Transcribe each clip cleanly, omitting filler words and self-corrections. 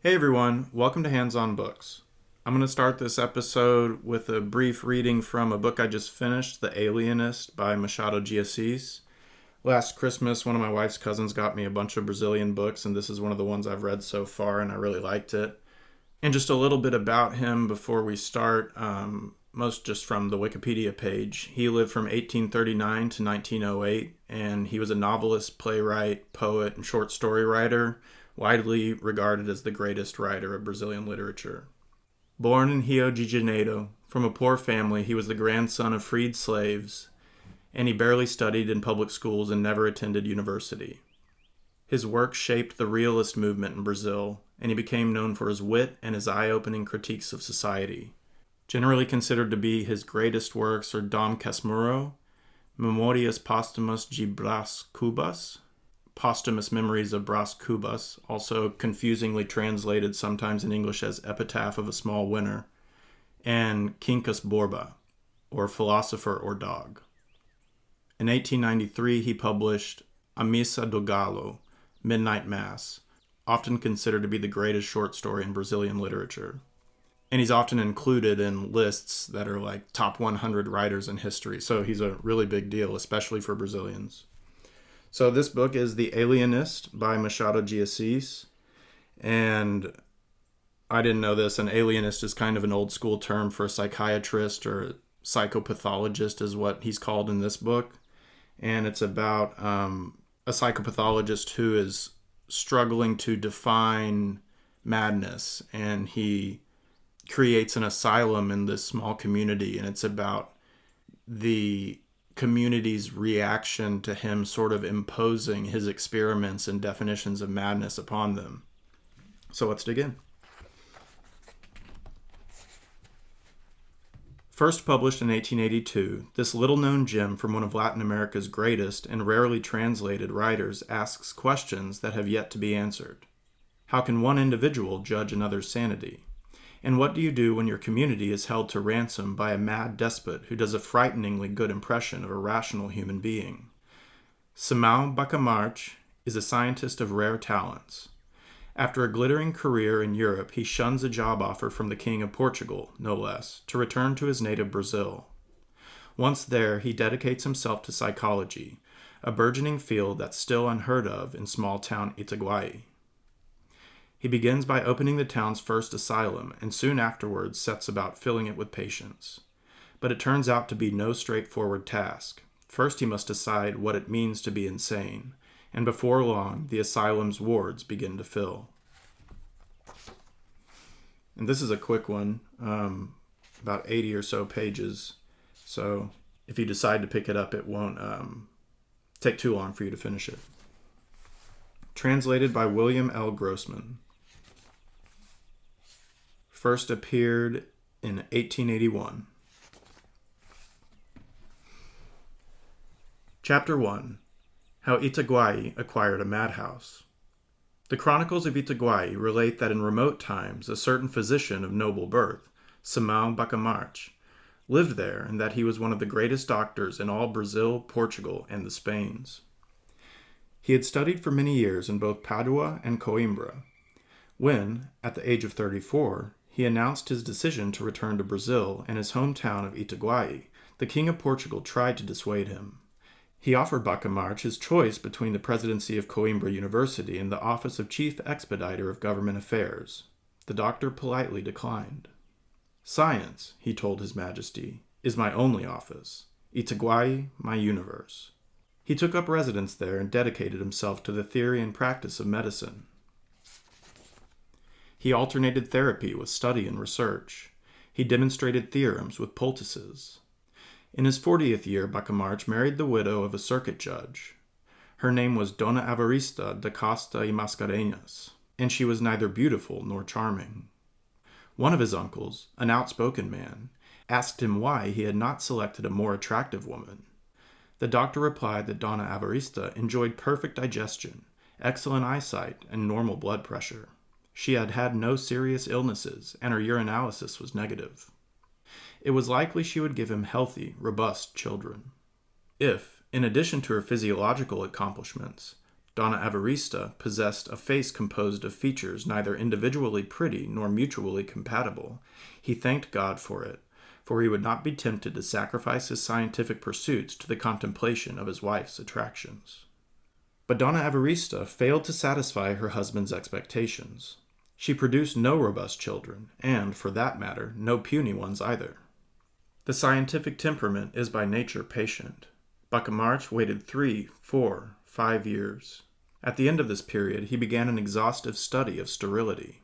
Hey everyone, welcome to Hands on Books. I'm going to start this episode with a brief reading from a book I just finished, The Alienist by Machado de Assis. Last Christmas, one of my wife's cousins got me a bunch of Brazilian books, and this is one of the ones I've read so far, and I really liked it. And just a little bit about him before we start, most just from the Wikipedia page. He lived from 1839 to 1908, and he was a novelist, playwright, poet, and short story writer, widely regarded as the greatest writer of Brazilian literature. Born in Rio de Janeiro, from a poor family, he was the grandson of freed slaves, and he barely studied in public schools and never attended university. His work shaped the realist movement in Brazil, and he became known for his wit and his eye-opening critiques of society. Generally considered to be his greatest works are Dom Casmurro, Memórias Póstumas de Brás Cubas, Posthumous Memories of Brás Cubas, also confusingly translated sometimes in English as Epitaph of a Small Winter, and Quincas Borba, or Philosopher or Dog. In 1893, he published A Missa do Galo, Midnight Mass, often considered to be the greatest short story in Brazilian literature. And he's often included in lists that are like top 100 writers in history, so he's a really big deal, especially for Brazilians. So this book is The Alienist by Machado de Assis, and I didn't know this, an alienist is kind of an old school term for a psychiatrist or psychopathologist is what he's called in this book, and it's about a psychopathologist who is struggling to define madness, and he creates an asylum in this small community, and it's about the community's reaction to him sort of imposing his experiments and definitions of madness upon them. So let's dig in. First published in 1882, this little-known gem from one of Latin America's greatest and rarely translated writers asks questions that have yet to be answered. How can one individual judge another's sanity? And what do you do when your community is held to ransom by a mad despot who does a frighteningly good impression of a rational human being? Simão Bacamarte is a scientist of rare talents. After a glittering career in Europe, he shuns a job offer from the King of Portugal, no less, to return to his native Brazil. Once there, he dedicates himself to psychology, a burgeoning field that's still unheard of in small-town Itaguaí. He begins by opening the town's first asylum, and soon afterwards sets about filling it with patients. But it turns out to be no straightforward task. First he must decide what it means to be insane, and before long the asylum's wards begin to fill. And this is a quick one, about 80 or so pages, so if you decide to pick it up, it won't take too long for you to finish it. Translated by William L. Grossman. First appeared in 1881. Chapter 1. How Itaguaí acquired a madhouse. The chronicles of Itaguaí relate that in remote times a certain physician of noble birth, Simão Bacamarte, lived there, and that he was one of the greatest doctors in all Brazil, Portugal, and the Spains. He had studied for many years in both Padua and Coimbra, when, at the age of 34, he announced his decision to return to Brazil and his hometown of Itaguaí. The King of Portugal tried to dissuade him. He offered Bacamarte his choice between the presidency of Coimbra University and the office of Chief Expediter of Government Affairs. The doctor politely declined. Science, he told His Majesty, is my only office. Itaguaí, my universe. He took up residence there and dedicated himself to the theory and practice of medicine. He alternated therapy with study and research. He demonstrated theorems with poultices. In his 40th year, Bacamarte married the widow of a circuit judge. Her name was Dona Evarista da Costa y Mascarenhas, and she was neither beautiful nor charming. One of his uncles, an outspoken man, asked him why he had not selected a more attractive woman. The doctor replied that Dona Evarista enjoyed perfect digestion, excellent eyesight, and normal blood pressure. She had had no serious illnesses, and her urinalysis was negative. It was likely she would give him healthy, robust children. If, in addition to her physiological accomplishments, Donna Evarista possessed a face composed of features neither individually pretty nor mutually compatible. He thanked God for it, for he would not be tempted to sacrifice his scientific pursuits to the contemplation of his wife's attractions. But Donna Evarista failed to satisfy her husband's expectations. She produced no robust children, and, for that matter, no puny ones either. The scientific temperament is by nature patient. Baccamarch waited 3, 4, 5 years. At the end of this period, he began an exhaustive study of sterility.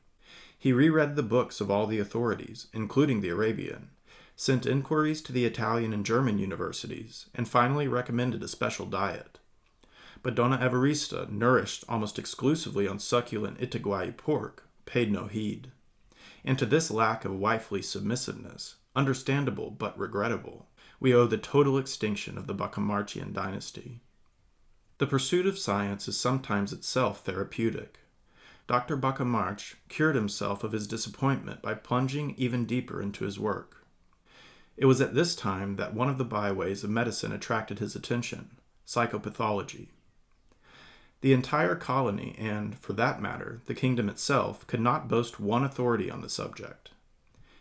He reread the books of all the authorities, including the Arabian, sent inquiries to the Italian and German universities, and finally recommended a special diet. But Donna Evarista, nourished almost exclusively on succulent Itaguaí pork, paid no heed. And to this lack of wifely submissiveness, understandable but regrettable, we owe the total extinction of the Baccamarchian dynasty. The pursuit of science is sometimes itself therapeutic. Dr. Baccamarch cured himself of his disappointment by plunging even deeper into his work. It was at this time that one of the byways of medicine attracted his attention, psychopathology. The entire colony, and, for that matter, the kingdom itself, could not boast one authority on the subject.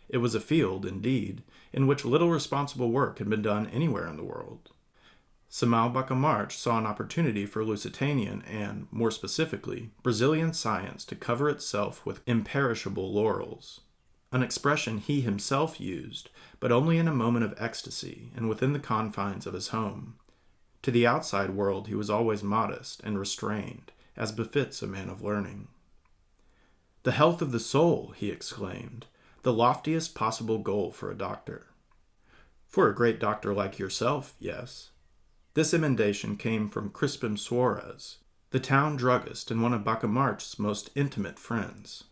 It was a field, indeed, in which little responsible work had been done anywhere in the world. Samuel Baccamarch saw an opportunity for Lusitanian and, more specifically, Brazilian science to cover itself with imperishable laurels, an expression he himself used, but only in a moment of ecstasy and within the confines of his home. To the outside world he was always modest and restrained, as befits a man of learning. "The health of the soul," he exclaimed, "the loftiest possible goal for a doctor." "For a great doctor like yourself, yes." This emendation came from Crispin Suarez, the town druggist and one of Baccamarch's most intimate friends.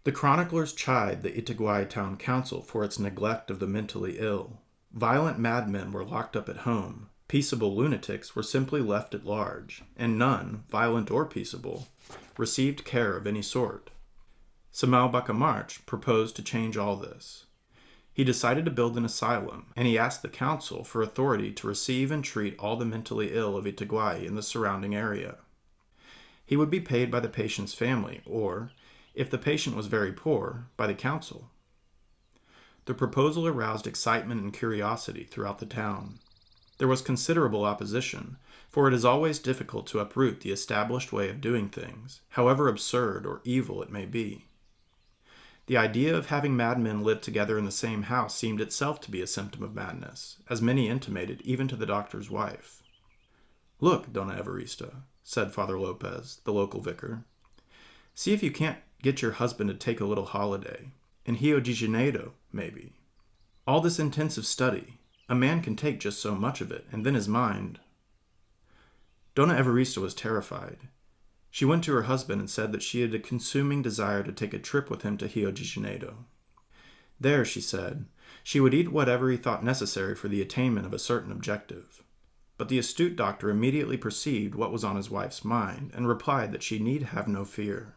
The chroniclers chide the Itaguaí town council for its neglect of the mentally ill. Violent madmen were locked up at home, peaceable lunatics were simply left at large, and none, violent or peaceable, received care of any sort. Samuel Baccamarch proposed to change all this. He decided to build an asylum, and he asked the council for authority to receive and treat all the mentally ill of Itaguaí in the surrounding area. He would be paid by the patient's family, or, if the patient was very poor, by the council. The proposal aroused excitement and curiosity throughout the town. There was considerable opposition, for it is always difficult to uproot the established way of doing things, however absurd or evil it may be. The idea of having madmen live together in the same house seemed itself to be a symptom of madness, as many intimated even to the doctor's wife. "Look, Donna Evarista," said Father Lopez, the local vicar. "See if you can't get your husband to take a little holiday. In Rio de Janeiro, maybe. All this intensive study, a man can take just so much of it, and then his mind—" Donna Evarista was terrified. She went to her husband and said that she had a consuming desire to take a trip with him to Rio de Janeiro. There, she said, she would eat whatever he thought necessary for the attainment of a certain objective. But the astute doctor immediately perceived what was on his wife's mind, and replied that she need have no fear.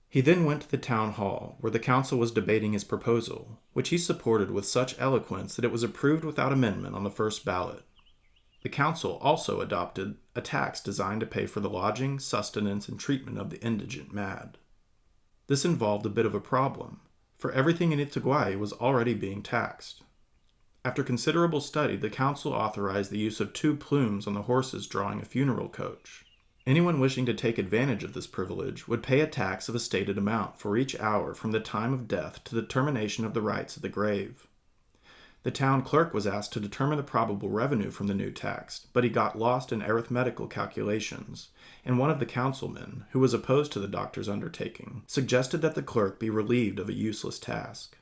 He then went to the town hall, where the council was debating his proposal, which he supported with such eloquence that it was approved without amendment on the first ballot. The council also adopted a tax designed to pay for the lodging, sustenance, and treatment of the indigent mad. This involved a bit of a problem, for everything in Itaguaí was already being taxed. After considerable study, the council authorized the use of 2 plumes on the horses drawing a funeral coach. Anyone wishing to take advantage of this privilege would pay a tax of a stated amount for each hour from the time of death to the termination of the rites of the grave. The town clerk was asked to determine the probable revenue from the new tax, but he got lost in arithmetical calculations, and one of the councilmen, who was opposed to the doctor's undertaking, suggested that the clerk be relieved of a useless task.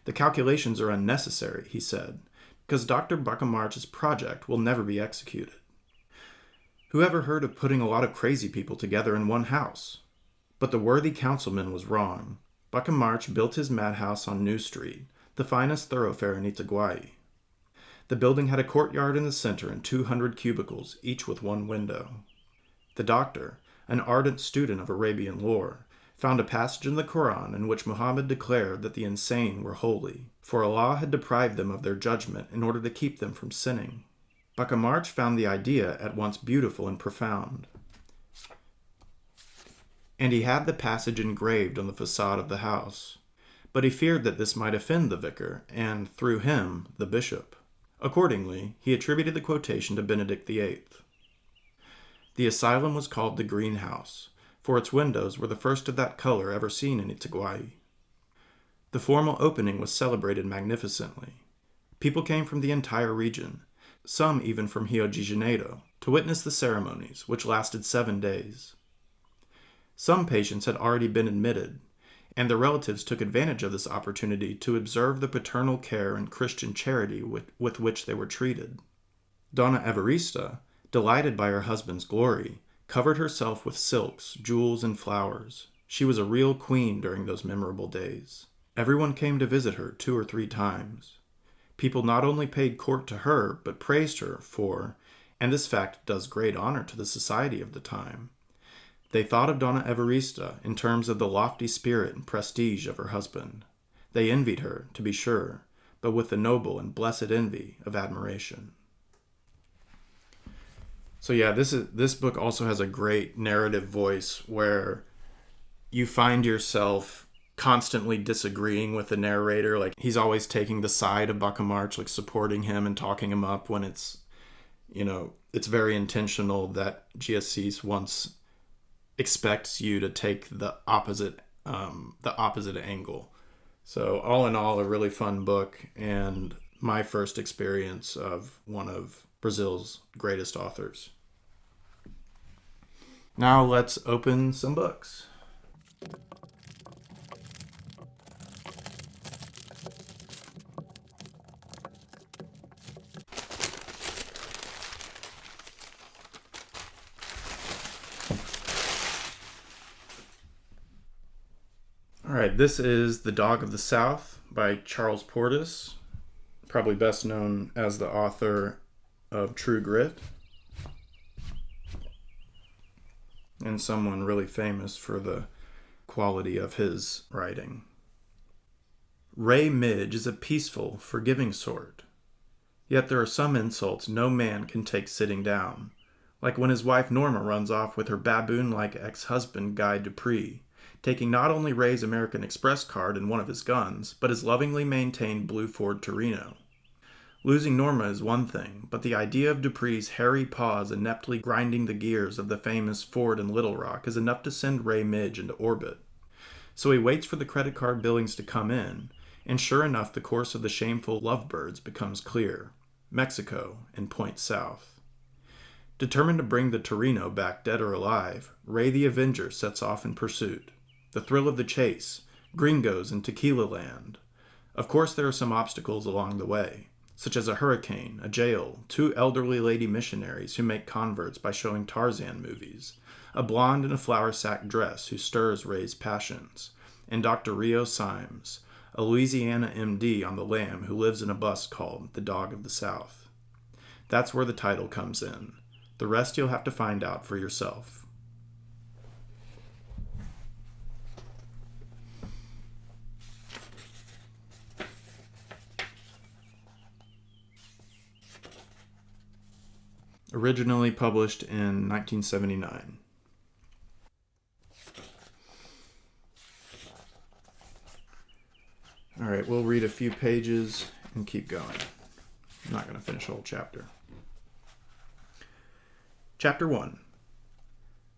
"The calculations are unnecessary," he said, "because Dr. Baccamarch's project will never be executed. Who ever heard of putting a lot of crazy people together in one house?" But the worthy councilman was wrong. Baccamarch built his madhouse on New Street, the finest thoroughfare in Itaguaí. The building had a courtyard in the center and 200 cubicles, each with 1 window. The doctor, an ardent student of Arabian lore, found a passage in the Quran in which Muhammad declared that the insane were holy, for Allah had deprived them of their judgment in order to keep them from sinning. Baccamarch found the idea at once beautiful and profound. and he had the passage engraved on the facade of the house. But he feared that this might offend the vicar, and, through him, the bishop. Accordingly, he attributed the quotation to Benedict VIII. The asylum was called the Greenhouse, for its windows were the first of that color ever seen in Itaguaí. The formal opening was celebrated magnificently. People came from the entire region, some even from Rio de Janeiro, to witness the ceremonies, which lasted 7 days. Some patients had already been admitted, and their relatives took advantage of this opportunity to observe the paternal care and Christian charity with which they were treated. Donna Evarista, delighted by her husband's glory, covered herself with silks, jewels, and flowers. She was a real queen during those memorable days. Everyone came to visit her 2 or 3 times. People not only paid court to her, but praised her for, and this fact does great honor to the society of the time, they thought of Donna Evarista in terms of the lofty spirit and prestige of her husband. They envied her, to be sure, but with the noble and blessed envy of admiration. So yeah, this book also has a great narrative voice where you find yourself constantly disagreeing with the narrator. Like, he's always taking the side of Bacamarch, like supporting him and talking him up when it's very intentional that Assis once expects you to take the opposite angle. So all in all, a really fun book, and my first experience of one of Brazil's greatest authors. Now let's open some books. All right, this is The Dog of the South by Charles Portis, probably best known as the author of True Grit, and someone really famous for the quality of his writing. Ray Midge is a peaceful, forgiving sort. Yet there are some insults no man can take sitting down, like when his wife Norma runs off with her baboon-like ex-husband Guy Dupree, taking not only Ray's American Express card and one of his guns, but his lovingly maintained blue Ford Torino. Losing Norma is one thing, but the idea of Dupree's hairy paws ineptly grinding the gears of the famous Ford in Little Rock is enough to send Ray Midge into orbit. So he waits for the credit card billings to come in, and sure enough the course of the shameful lovebirds becomes clear: Mexico and Point South. Determined to bring the Torino back dead or alive, Ray the Avenger sets off in pursuit. The thrill of the chase, gringos in tequila land. Of course there are some obstacles along the way, such as a hurricane, a jail, 2 elderly lady missionaries who make converts by showing Tarzan movies, a blonde in a flower sack dress who stirs Ray's passions, and Dr. Rio Symes, a Louisiana MD on the lam who lives in a bus called The Dog of the South. That's where the title comes in. The rest you'll have to find out for yourself. Originally published in 1979. All right, we'll read a few pages and keep going. I'm not going to finish a whole chapter. Chapter 1.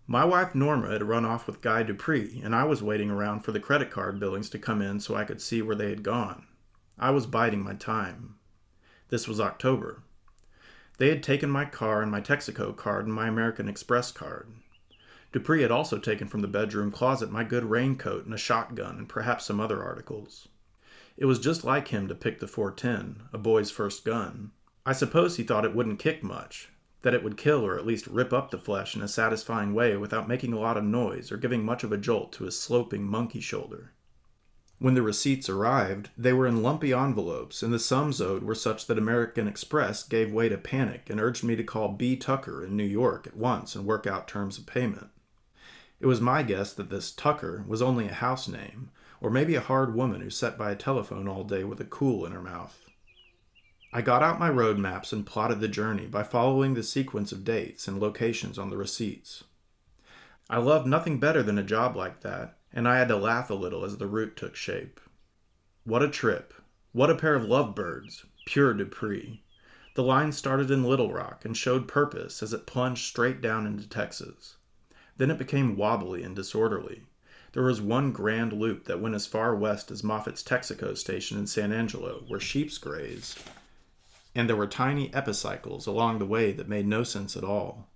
My wife Norma had run off with Guy Dupree, and I was waiting around for the credit card billings to come in so I could see where they had gone. I was biding my time. This was October. They had taken my car and my Texaco card and my American Express card. Dupree had also taken from the bedroom closet my good raincoat and a shotgun and perhaps some other articles. It was just like him to pick the 410, a boy's first gun. I suppose he thought it wouldn't kick much, that it would kill or at least rip up the flesh in a satisfying way without making a lot of noise or giving much of a jolt to his sloping monkey shoulder. When the receipts arrived, they were in lumpy envelopes, and the sums owed were such that American Express gave way to panic and urged me to call B. Tucker in New York at once and work out terms of payment. It was my guess that this Tucker was only a house name, or maybe a hard woman who sat by a telephone all day with a Kool in her mouth. I got out my road maps and plotted the journey by following the sequence of dates and locations on the receipts. I loved nothing better than a job like that, and I had to laugh a little as the route took shape. What a trip. What a pair of lovebirds. Pure Dupree. The line started in Little Rock and showed purpose as it plunged straight down into Texas. Then it became wobbly and disorderly. There was one grand loop that went as far west as Moffitt's Texaco station in San Angelo, where sheep grazed. And there were tiny epicycles along the way that made no sense at all.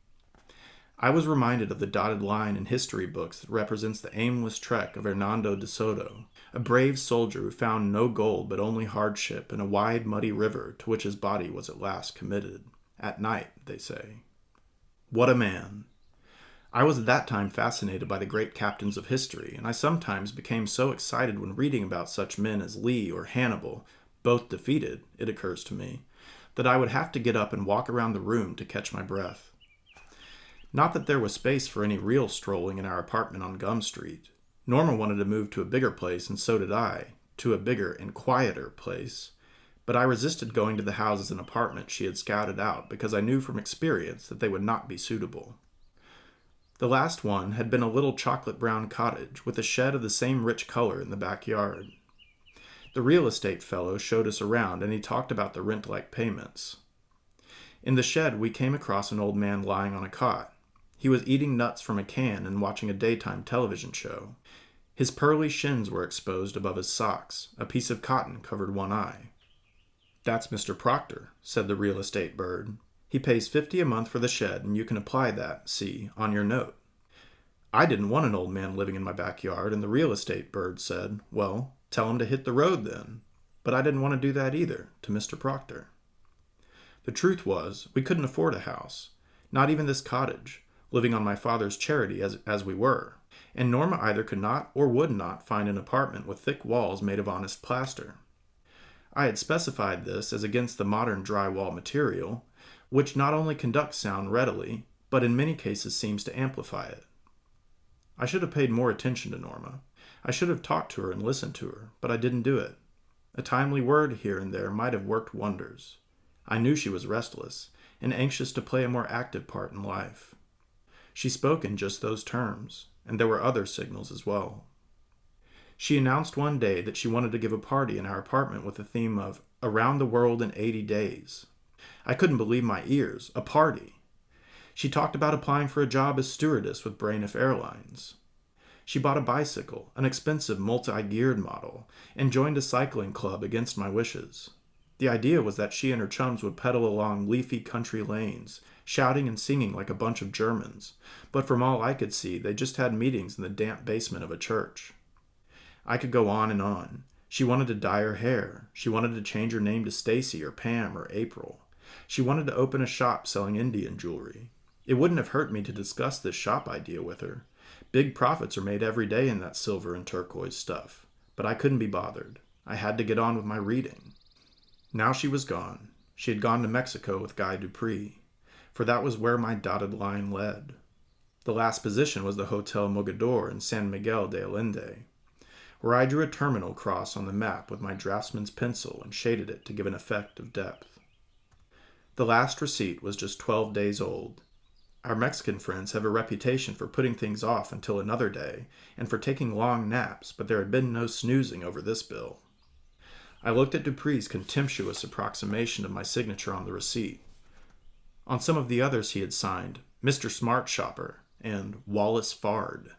I was reminded of the dotted line in history books that represents the aimless trek of Hernando de Soto, a brave soldier who found no gold but only hardship in a wide, muddy river to which his body was at last committed. At night, they say. What a man! I was at that time fascinated by the great captains of history, and I sometimes became so excited when reading about such men as Lee or Hannibal, both defeated, it occurs to me, that I would have to get up and walk around the room to catch my breath. Not that there was space for any real strolling in our apartment on Gum Street. Norma wanted to move to a bigger place, and so did I, to a bigger and quieter place. But I resisted going to the houses and apartments she had scouted out because I knew from experience that they would not be suitable. The last one had been a little chocolate-brown cottage with a shed of the same rich color in the backyard. The real estate fellow showed us around, and he talked about the rent-like payments. In the shed, we came across an old man lying on a cot. He was eating nuts from a can and watching a daytime television show. His pearly shins were exposed above his socks. A piece of cotton covered one eye. "That's Mr. Proctor," said the real estate bird. "He pays $50 a month for the shed, and you can apply that, see, on your note." I didn't want an old man living in my backyard, and the real estate bird said, "Well, tell him to hit the road then." But I didn't want to do that either, to Mr. Proctor. The truth was, we couldn't afford a house, not even this cottage, living on my father's charity as we were, and Norma either could not or would not find an apartment with thick walls made of honest plaster. I had specified this as against the modern drywall material, which not only conducts sound readily, but in many cases seems to amplify it. I should have paid more attention to Norma. I should have talked to her and listened to her, but I didn't do it. A timely word here and there might have worked wonders. I knew she was restless, and anxious to play a more active part in life. She spoke in just those terms, and there were other signals as well. She announced one day that she wanted to give a party in our apartment with the theme of "Around the World in 80 Days." I couldn't believe my ears. A party! She talked about applying for a job as stewardess with Braniff Airlines. She bought a bicycle, an expensive multi-geared model, and joined a cycling club against my wishes. The idea was that she and her chums would pedal along leafy country lanes, shouting and singing like a bunch of Germans, but from all I could see, they just had meetings in the damp basement of a church. I could go on and on. She wanted to dye her hair. She wanted to change her name to Stacy or Pam or April. She wanted to open a shop selling Indian jewelry. It wouldn't have hurt me to discuss this shop idea with her. Big profits are made every day in that silver and turquoise stuff. But I couldn't be bothered. I had to get on with my reading. Now she was gone. She had gone to Mexico with Guy Dupree, for that was where my dotted line led. The last position was the Hotel Mogador in San Miguel de Allende, where I drew a terminal cross on the map with my draftsman's pencil and shaded it to give an effect of depth. The last receipt was just 12 days old. Our Mexican friends have a reputation for putting things off until another day, and for taking long naps, but there had been no snoozing over this bill. I looked at Dupree's contemptuous approximation of my signature on the receipt. On some of the others he had signed, Mr. Smart Shopper and Wallace Fard.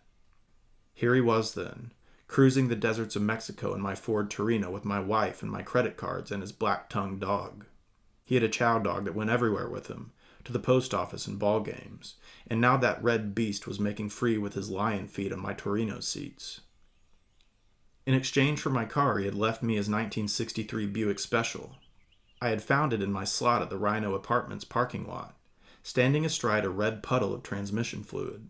Here he was then, cruising the deserts of Mexico in my Ford Torino with my wife and my credit cards and his black-tongued dog. He had a chow dog that went everywhere with him, to the post office and ball games, and now that red beast was making free with his lion feet on my Torino seats. In exchange for my car, he had left me his 1963 Buick Special. I had found it in my slot at the Rhino Apartments parking lot, standing astride a red puddle of transmission fluid.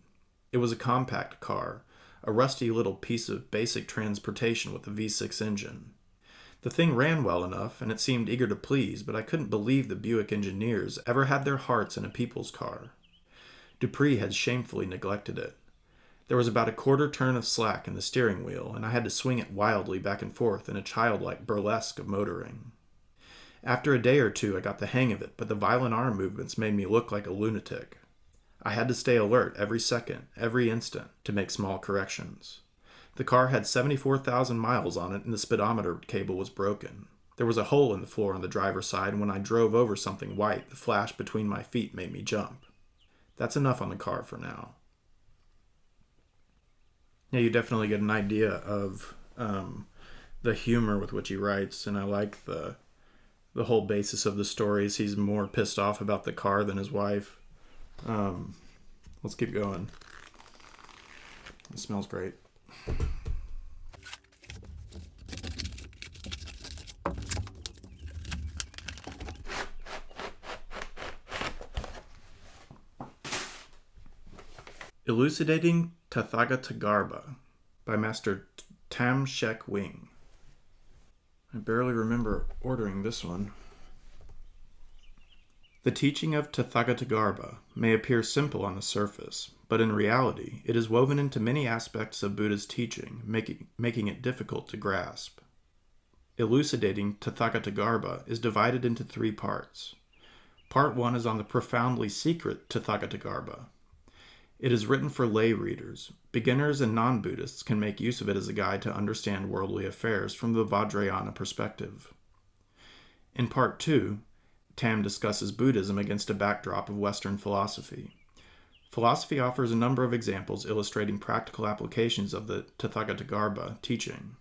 It was a compact car, a rusty little piece of basic transportation with a V6 engine. The thing ran well enough, and it seemed eager to please, but I couldn't believe the Buick engineers ever had their hearts in a people's car. Dupree had shamefully neglected it. There was about a quarter turn of slack in the steering wheel, and I had to swing it wildly back and forth in a childlike burlesque of motoring. After a day or two I got the hang of it, but the violent arm movements made me look like a lunatic. I had to stay alert every second, every instant, to make small corrections. The car had 74,000 miles on it and the speedometer cable was broken. There was a hole in the floor on the driver's side, and when I drove over something white, the flash between my feet made me jump. That's enough on the car for now. Yeah, you definitely get an idea of the humor with which he writes, and I like the whole basis of the story is he's more pissed off about the car than his wife. Let's keep going. It smells great. Elucidating Tathagatagarbha by Master Tam Shek-wing. I barely remember ordering this one. The teaching of Tathagatagarbha may appear simple on the surface, but in reality it is woven into many aspects of Buddha's teaching, making it difficult to grasp. Elucidating Tathagatagarbha is divided into 3 parts. Part 1 is on the profoundly secret Tathagatagarbha. It is written for lay readers. Beginners and non-Buddhists can make use of it as a guide to understand worldly affairs from the Vajrayana perspective. In Part 2, Tam discusses Buddhism against a backdrop of Western philosophy. Philosophy offers a number of examples illustrating practical applications of the Tathagatagarbha teaching.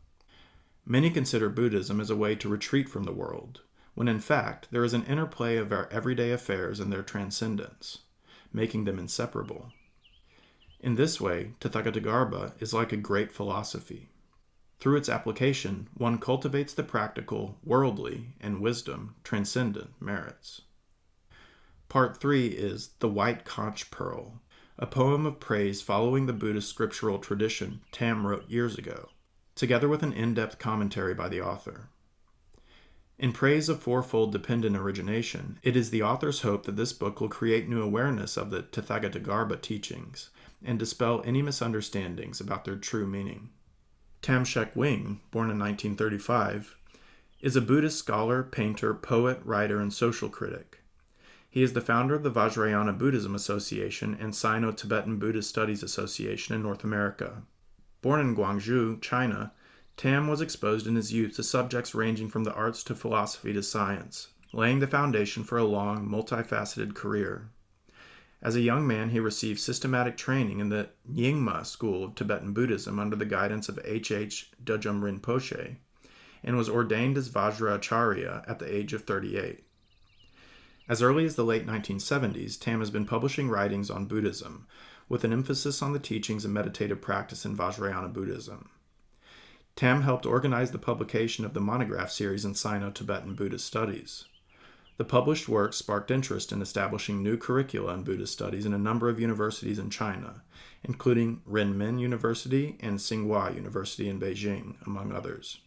Many consider Buddhism as a way to retreat from the world, when in fact there is an interplay of our everyday affairs and their transcendence, making them inseparable. In this way, Tathagatagarbha is like a great philosophy. Through its application, one cultivates the practical, worldly, and wisdom, transcendent merits. Part 3 is The White Conch Pearl, a poem of praise following the Buddhist scriptural tradition Tam wrote years ago, together with an in-depth commentary by the author. In praise of fourfold dependent origination, it is the author's hope that this book will create new awareness of the Tathagatagarbha teachings and dispel any misunderstandings about their true meaning. Tam Shek-wing, born in 1935, is a Buddhist scholar, painter, poet, writer, and social critic. He is the founder of the Vajrayana Buddhism Association and Sino-Tibetan Buddhist Studies Association in North America. Born in Guangzhou, China, Tam was exposed in his youth to subjects ranging from the arts to philosophy to science, laying the foundation for a long, multifaceted career. As a young man, he received systematic training in the Nyingma school of Tibetan Buddhism under the guidance of H.H. Dudjom Rinpoche, and was ordained as Vajracharya at the age of 38. As early as the late 1970s, Tam has been publishing writings on Buddhism, with an emphasis on the teachings and meditative practice in Vajrayana Buddhism. Tam helped organize the publication of the monograph series in Sino-Tibetan Buddhist Studies. The published works sparked interest in establishing new curricula in Buddhist studies in a number of universities in China, including Renmin University and Tsinghua University in Beijing, among others.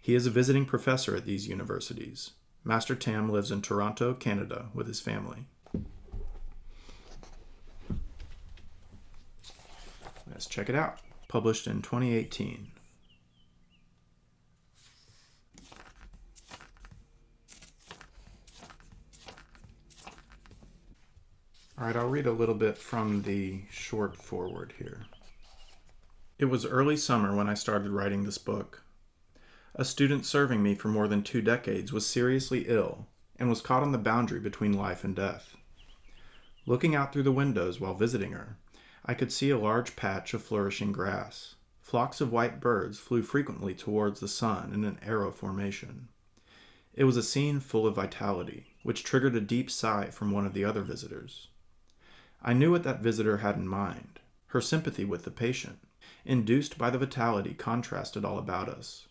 He is a visiting professor at these universities. Master Tam lives in Toronto, Canada, with his family. Let's check it out. Published in 2018. All right, I'll read a little bit from the short foreword here. It was early summer when I started writing this book. A student serving me for more than 2 decades was seriously ill and was caught on the boundary between life and death. Looking out through the windows while visiting her, I could see a large patch of flourishing grass. Flocks of white birds flew frequently towards the sun in an arrow formation. It was a scene full of vitality, which triggered a deep sigh from one of the other visitors. I knew what that visitor had in mind. Her sympathy with the patient, induced by the vitality, contrasted all about us.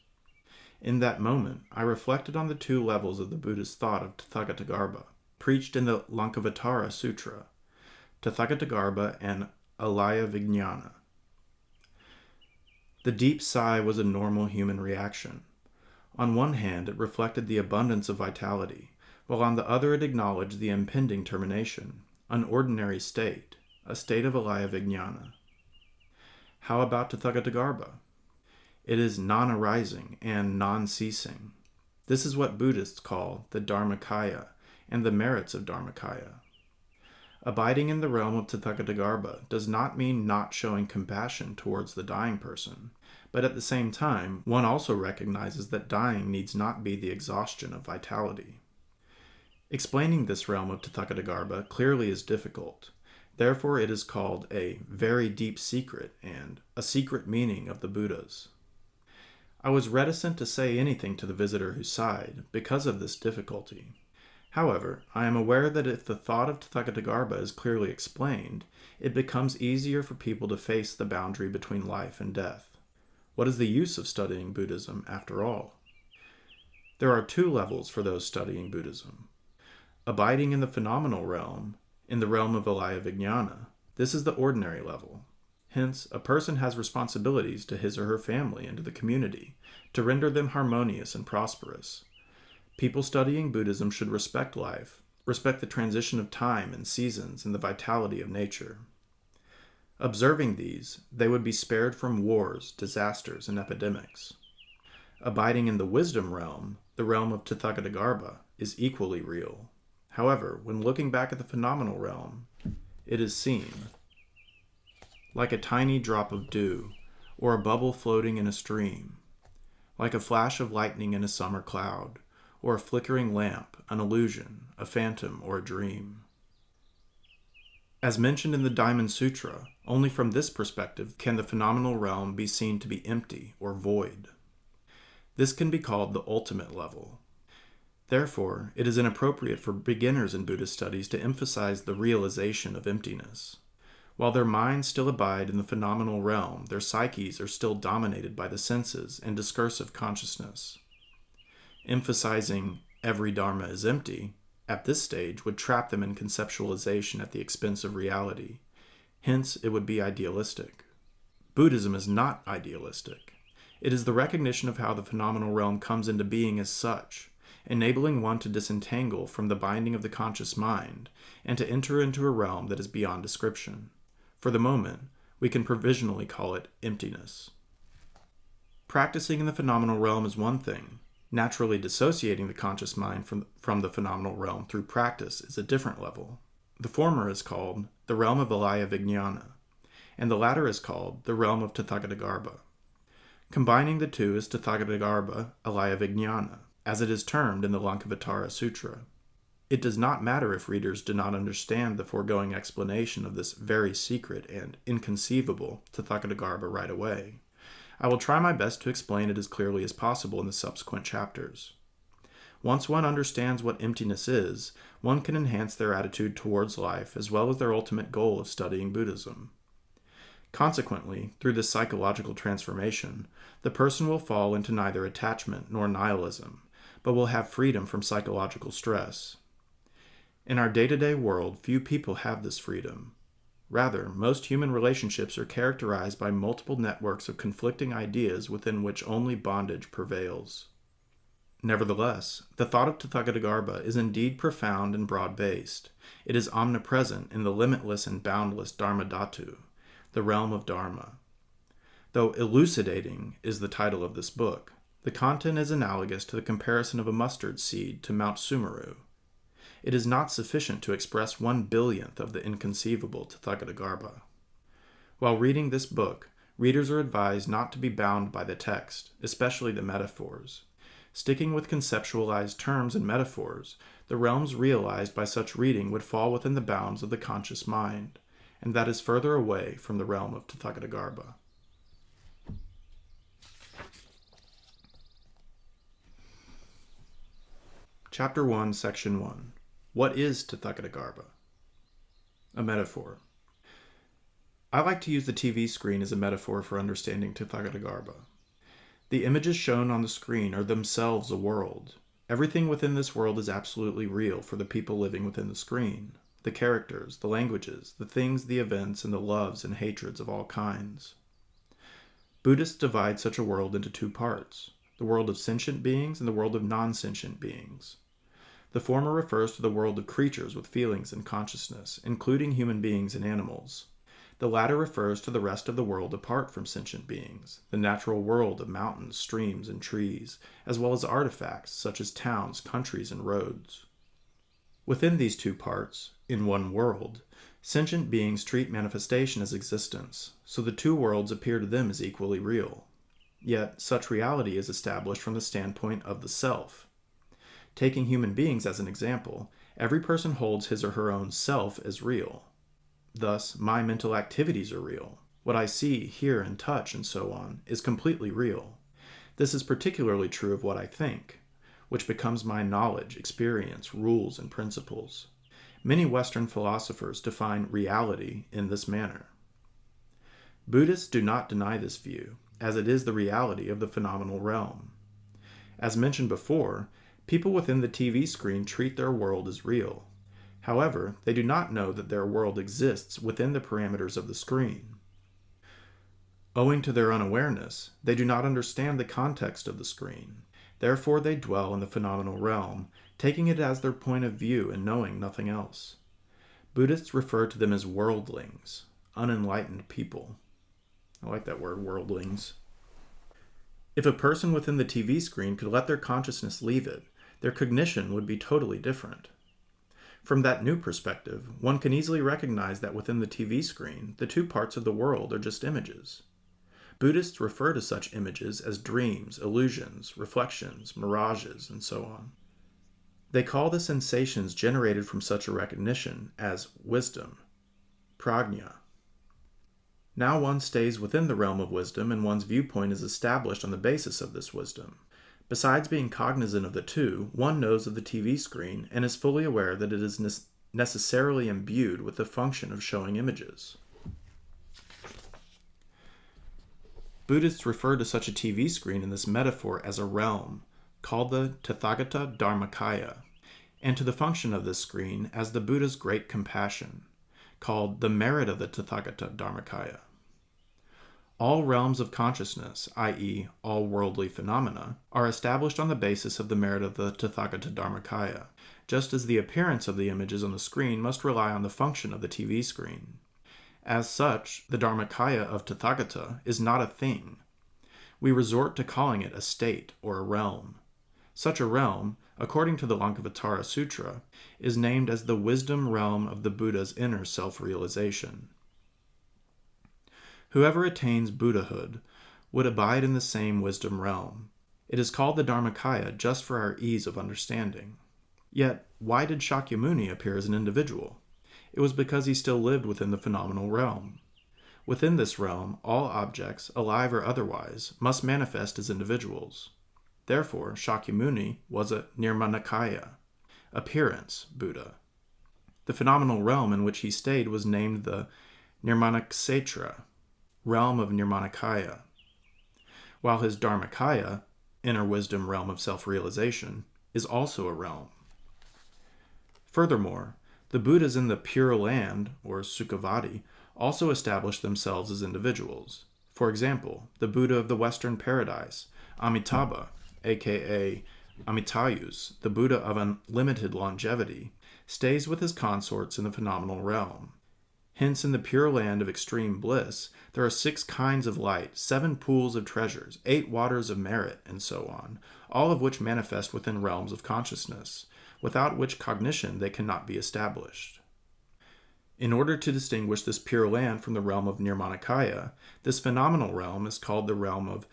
In that moment, I reflected on the 2 levels of the Buddhist thought of Tathagatagarbha, preached in the Lankavatara Sutra, Tathagatagarbha and Alaya Vijnana. The deep sigh was a normal human reaction. On one hand, it reflected the abundance of vitality, while on the other it acknowledged the impending termination, an ordinary state, a state of Alaya Vijnana. How about Tathagatagarbha? It is non-arising and non-ceasing. This is what Buddhists call the Dharmakaya and the merits of Dharmakaya. Abiding in the realm of Tathagatagarbha does not mean not showing compassion towards the dying person, but at the same time, one also recognizes that dying needs not be the exhaustion of vitality. Explaining this realm of Tathagatagarbha clearly is difficult. Therefore, it is called a very deep secret and a secret meaning of the Buddhas. I was reticent to say anything to the visitor who sighed because of this difficulty. However, I am aware that if the thought of Tathagatagarbha is clearly explained, it becomes easier for people to face the boundary between life and death. What is the use of studying Buddhism, after all? There are two levels for those studying Buddhism. Abiding in the phenomenal realm, in the realm of Alaya Vijnana, this is the ordinary level. Hence, a person has responsibilities to his or her family and to the community, to render them harmonious and prosperous. People studying Buddhism should respect life, respect the transition of time and seasons and the vitality of nature. Observing these, they would be spared from wars, disasters, and epidemics. Abiding in the wisdom realm, the realm of Tathagatagarbha, is equally real. However, when looking back at the phenomenal realm, it is seen like a tiny drop of dew, or a bubble floating in a stream, like a flash of lightning in a summer cloud, or a flickering lamp, an illusion, a phantom, or a dream. As mentioned in the Diamond Sutra, only from this perspective can the phenomenal realm be seen to be empty or void. This can be called the ultimate level. Therefore, it is inappropriate for beginners in Buddhist studies to emphasize the realization of emptiness. While their minds still abide in the phenomenal realm, their psyches are still dominated by the senses and discursive consciousness. Emphasizing every dharma is empty, at this stage, would trap them in conceptualization at the expense of reality. Hence, it would be idealistic. Buddhism is not idealistic. It is the recognition of how the phenomenal realm comes into being as such, enabling one to disentangle from the binding of the conscious mind and to enter into a realm that is beyond description. For the moment, we can provisionally call it emptiness. Practicing in the phenomenal realm is one thing. Naturally dissociating the conscious mind from the phenomenal realm through practice is a different level. The former is called the realm of Alaya Vijnana, and the latter is called the realm of Tathagatagarbha. Combining the two is Tathagatagarbha Alaya Vijnana, as it is termed in the Lankavatara Sutra. It does not matter if readers do not understand the foregoing explanation of this very secret and inconceivable Tathagatagarbha right away. I will try my best to explain it as clearly as possible in the subsequent chapters. Once one understands what emptiness is, one can enhance their attitude towards life as well as their ultimate goal of studying Buddhism. Consequently, through this psychological transformation, the person will fall into neither attachment nor nihilism, but will have freedom from psychological stress. In our day-to-day world, few people have this freedom. Rather, most human relationships are characterized by multiple networks of conflicting ideas within which only bondage prevails. Nevertheless, the thought of Tathagatagarbha is indeed profound and broad-based. It is omnipresent in the limitless and boundless Dharmadhatu, the realm of Dharma. Though Elucidating is the title of this book, the content is analogous to the comparison of a mustard seed to Mount Sumeru. It is not sufficient to express 1/1000th of the inconceivable Tathagatagarbha. While reading this book, readers are advised not to be bound by the text, especially the metaphors. Sticking with conceptualized terms and metaphors, the realms realized by such reading would fall within the bounds of the conscious mind, and that is further away from the realm of Tathagatagarbha. Chapter 1, Section 1. What is Tathagatagarbha? A metaphor. I like to use the TV screen as a metaphor for understanding Tathagatagarbha. The images shown on the screen are themselves a world. Everything within this world is absolutely real for the people living within the screen. The characters, the languages, the things, the events, and the loves and hatreds of all kinds. Buddhists divide such a world into two parts, the world of sentient beings and the world of non-sentient beings. The former refers to the world of creatures with feelings and consciousness, including human beings and animals. The latter refers to the rest of the world apart from sentient beings, the natural world of mountains, streams, and trees, as well as artifacts such as towns, countries, and roads. Within these two parts, in one world, sentient beings treat manifestation as existence, so the two worlds appear to them as equally real. Yet, such reality is established from the standpoint of the self. Taking human beings as an example, every person holds his or her own self as real. Thus, my mental activities are real. What I see, hear, and touch, and so on, is completely real. This is particularly true of what I think, which becomes my knowledge, experience, rules, and principles. Many Western philosophers define reality in this manner. Buddhists do not deny this view, as it is the reality of the phenomenal realm. As mentioned before, people within the TV screen treat their world as real. However, they do not know that their world exists within the parameters of the screen. Owing to their unawareness, they do not understand the context of the screen. Therefore, they dwell in the phenomenal realm, taking it as their point of view and knowing nothing else. Buddhists refer to them as worldlings, unenlightened people. I like that word, worldlings. If a person within the TV screen could let their consciousness leave it, their cognition would be totally different. From that new perspective, one can easily recognize that within the TV screen, the two parts of the world are just images. Buddhists refer to such images as dreams, illusions, reflections, mirages, and so on. They call the sensations generated from such a recognition as wisdom, prajna. Now one stays within the realm of wisdom, and one's viewpoint is established on the basis of this wisdom. Besides being cognizant of the two, one knows of the TV screen and is fully aware that it is necessarily imbued with the function of showing images. Buddhists refer to such a TV screen in this metaphor as a realm, called the Tathagatagarbha, and to the function of this screen as the Buddha's great compassion, called the merit of the Tathagatagarbha. All realms of consciousness, i.e., all worldly phenomena, are established on the basis of the merit of the Tathagatagarbha, just as the appearance of the images on the screen must rely on the function of the TV screen. As such, the Dharmakaya of Tathagata is not a thing. We resort to calling it a state or a realm. Such a realm, according to the Lankavatara Sutra, is named as the wisdom realm of the Buddha's inner self-realization. Whoever attains Buddhahood would abide in the same wisdom realm. It is called the Dharmakaya just for our ease of understanding. Yet, why did Shakyamuni appear as an individual? It was because he still lived within the phenomenal realm. Within this realm, all objects, alive or otherwise, must manifest as individuals. Therefore, Shakyamuni was a Nirmanakaya, appearance Buddha. The phenomenal realm in which he stayed was named the Nirmanaksetra, realm of Nirmanakaya, while his Dharmakaya, inner wisdom realm of self-realization, is also a realm. Furthermore, the Buddhas in the Pure Land, or Sukhavati, also established themselves as individuals. For example, the Buddha of the Western Paradise, Amitabha, aka Amitayus, the Buddha of unlimited longevity, stays with his consorts in the phenomenal realm. Hence, in the Pure Land of extreme bliss, there are 6 kinds of light, 7 pools of treasures, 8 waters of merit, and so on, all of which manifest within realms of consciousness, without which cognition they cannot be established. In order to distinguish this Pure Land from the realm of Nirmanakaya, this phenomenal realm is called the realm of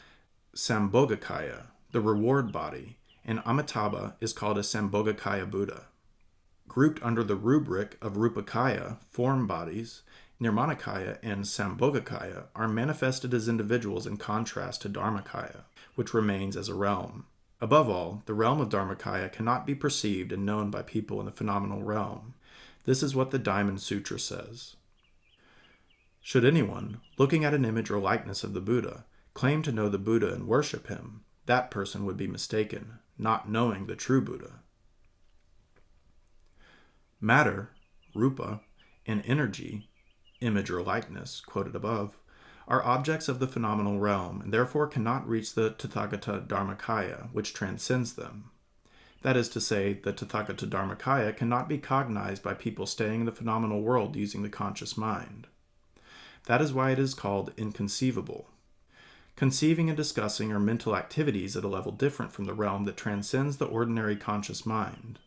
Sambhogakaya, the reward body, and Amitabha is called a Sambhogakaya Buddha. Grouped under the rubric of Rupakaya, form bodies, Nirmanakaya and Sambhogakaya are manifested as individuals in contrast to Dharmakaya, which remains as a realm. Above all, the realm of Dharmakaya cannot be perceived and known by people in the phenomenal realm. This is what the Diamond Sutra says. Should anyone, looking at an image or likeness of the Buddha, claim to know the Buddha and worship him, that person would be mistaken, not knowing the true Buddha. Matter, rupa, and energy, image or likeness, quoted above, are objects of the phenomenal realm and therefore cannot reach the Tathagata Dharmakaya, which transcends them. That is to say, the Tathagata Dharmakaya cannot be cognized by people staying in the phenomenal world using the conscious mind. That is why it is called inconceivable. Conceiving and discussing are mental activities at a level different from the realm that transcends the ordinary conscious mind.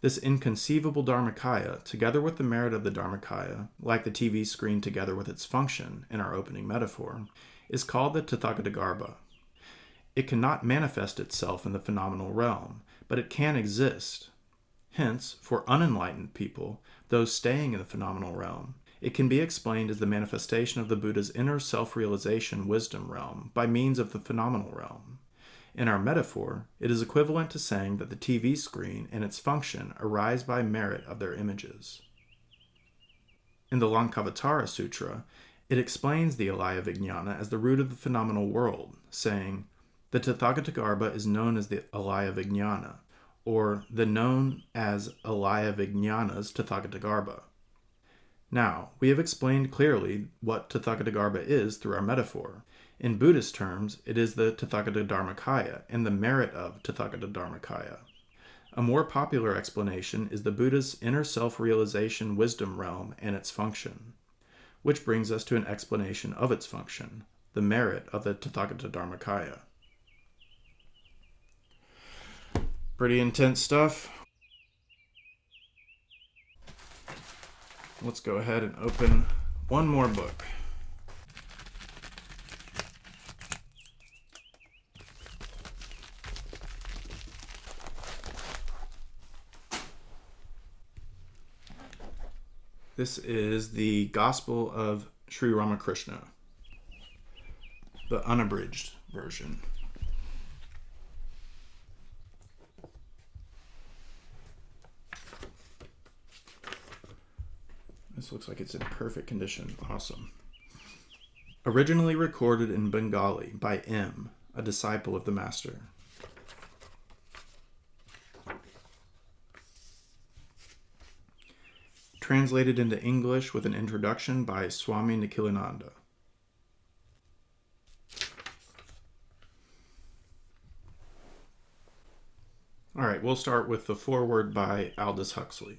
This inconceivable Dharmakaya, together with the merit of the Dharmakaya, like the TV screen together with its function in our opening metaphor, is called the Tathagatagarbha. It cannot manifest itself in the phenomenal realm, but it can exist. Hence, for unenlightened people, those staying in the phenomenal realm, it can be explained as the manifestation of the Buddha's inner self-realization wisdom realm by means of the phenomenal realm. In our metaphor, it is equivalent to saying that the TV screen and its function arise by merit of their images. In the Lankavatara Sutra, it explains the alaya vijnana as the root of the phenomenal world, saying, the Tathagatagarbha is known as the alaya vijnana, or the known as alaya vijnana's Tathagatagarbha. Now, we have explained clearly what Tathagatagarbha is through our metaphor. In Buddhist terms, it is the Tathagatadharmakaya and the merit of Tathagatadharmakaya. A more popular explanation is the Buddha's inner self-realization wisdom realm and its function, which brings us to an explanation of its function, the merit of the Tathagatadharmakaya. Pretty intense stuff. Let's go ahead and open one more book. This is the Gospel of Sri Ramakrishna, the unabridged version. This looks like it's in perfect condition. Awesome. Originally recorded in Bengali by M., a disciple of the Master. Translated into English with an introduction by Swami Nikhilinanda. All right, we'll start with the foreword by Aldous Huxley.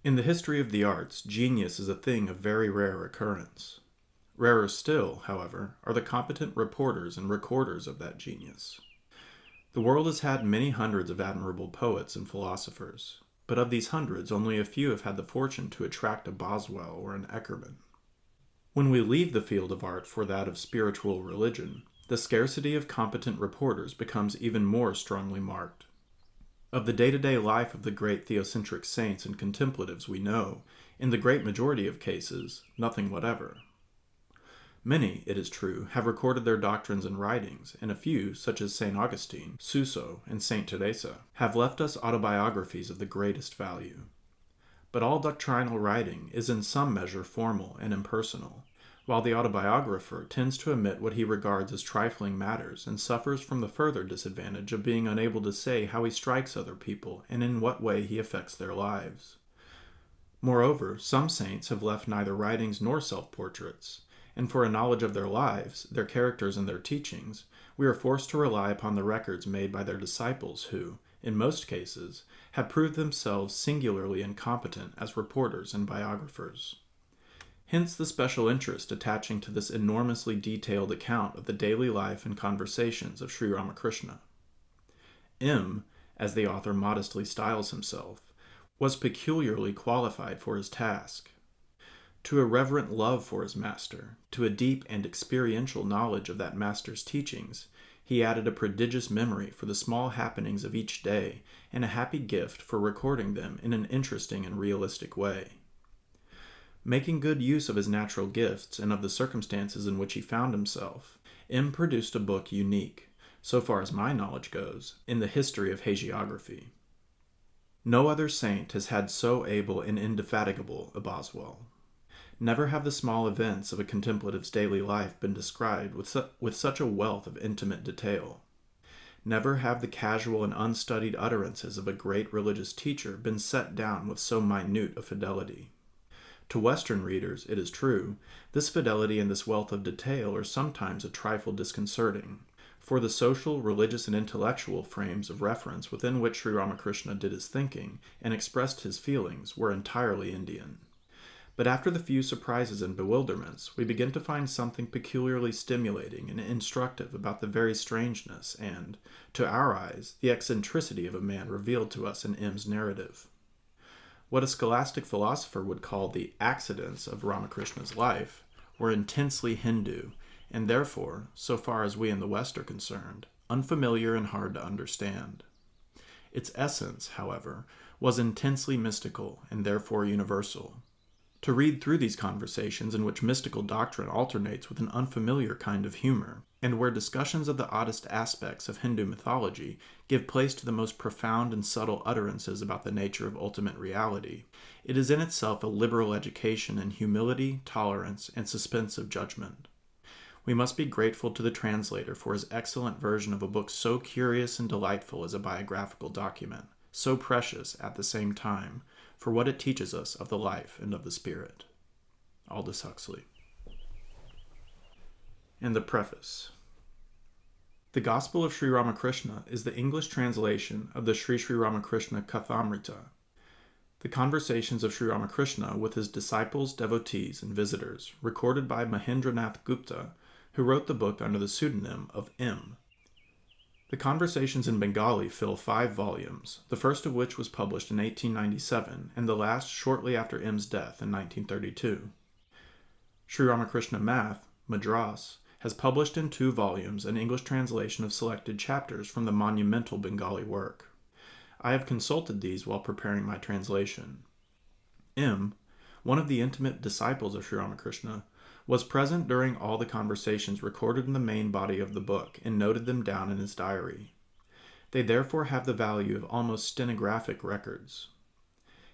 In the history of the arts, genius is a thing of very rare occurrence. Rarer still, however, are the competent reporters and recorders of that genius. The world has had many hundreds of admirable poets and philosophers, but of these hundreds, only a few have had the fortune to attract a Boswell or an Eckermann. When we leave the field of art for that of spiritual religion, the scarcity of competent reporters becomes even more strongly marked. Of the day-to-day life of the great theocentric saints and contemplatives we know, in the great majority of cases, nothing whatever. Many, it is true, have recorded their doctrines and writings, and a few, such as St. Augustine, Suso, and St. Teresa, have left us autobiographies of the greatest value. But all doctrinal writing is in some measure formal and impersonal, while the autobiographer tends to omit what he regards as trifling matters and suffers from the further disadvantage of being unable to say how he strikes other people and in what way he affects their lives. Moreover, some saints have left neither writings nor self-portraits, and for a knowledge of their lives, their characters, and their teachings, we are forced to rely upon the records made by their disciples who, in most cases, have proved themselves singularly incompetent as reporters and biographers. Hence the special interest attaching to this enormously detailed account of the daily life and conversations of Sri Ramakrishna. M., as the author modestly styles himself, was peculiarly qualified for his task. To a reverent love for his master, to a deep and experiential knowledge of that master's teachings, he added a prodigious memory for the small happenings of each day and a happy gift for recording them in an interesting and realistic way. Making good use of his natural gifts and of the circumstances in which he found himself, M. produced a book unique, so far as my knowledge goes, in the history of hagiography. No other saint has had so able and indefatigable a Boswell. Never have the small events of a contemplative's daily life been described with such a wealth of intimate detail. Never have the casual and unstudied utterances of a great religious teacher been set down with so minute a fidelity. To Western readers, it is true, this fidelity and this wealth of detail are sometimes a trifle disconcerting, for the social, religious, and intellectual frames of reference within which Sri Ramakrishna did his thinking and expressed his feelings were entirely Indian. But after the few surprises and bewilderments, we begin to find something peculiarly stimulating and instructive about the very strangeness and, to our eyes, the eccentricity of a man revealed to us in M's narrative. What a scholastic philosopher would call the accidents of Ramakrishna's life were intensely Hindu, and therefore, so far as we in the West are concerned, unfamiliar and hard to understand. Its essence, however, was intensely mystical and therefore universal. To read through these conversations in which mystical doctrine alternates with an unfamiliar kind of humor, and where discussions of the oddest aspects of Hindu mythology give place to the most profound and subtle utterances about the nature of ultimate reality, it is in itself a liberal education in humility, tolerance, and suspense of judgment. We must be grateful to the translator for his excellent version of a book so curious and delightful as a biographical document, so precious at the same time, for what it teaches us of the life and of the spirit. Aldous Huxley. And the preface. The Gospel of Sri Ramakrishna is the English translation of the Sri Ramakrishna Kathamrita, the conversations of Sri Ramakrishna with his disciples, devotees, and visitors, recorded by Mahendranath Gupta, who wrote the book under the pseudonym of M. The conversations in Bengali fill 5 volumes, the first of which was published in 1897, and the last shortly after M's death in 1932. Sri Ramakrishna Math, Madras, has published in 2 volumes an English translation of selected chapters from the monumental Bengali work. I have consulted these while preparing my translation. M., one of the intimate disciples of Sri Ramakrishna, was present during all the conversations recorded in the main body of the book and noted them down in his diary. They therefore have the value of almost stenographic records.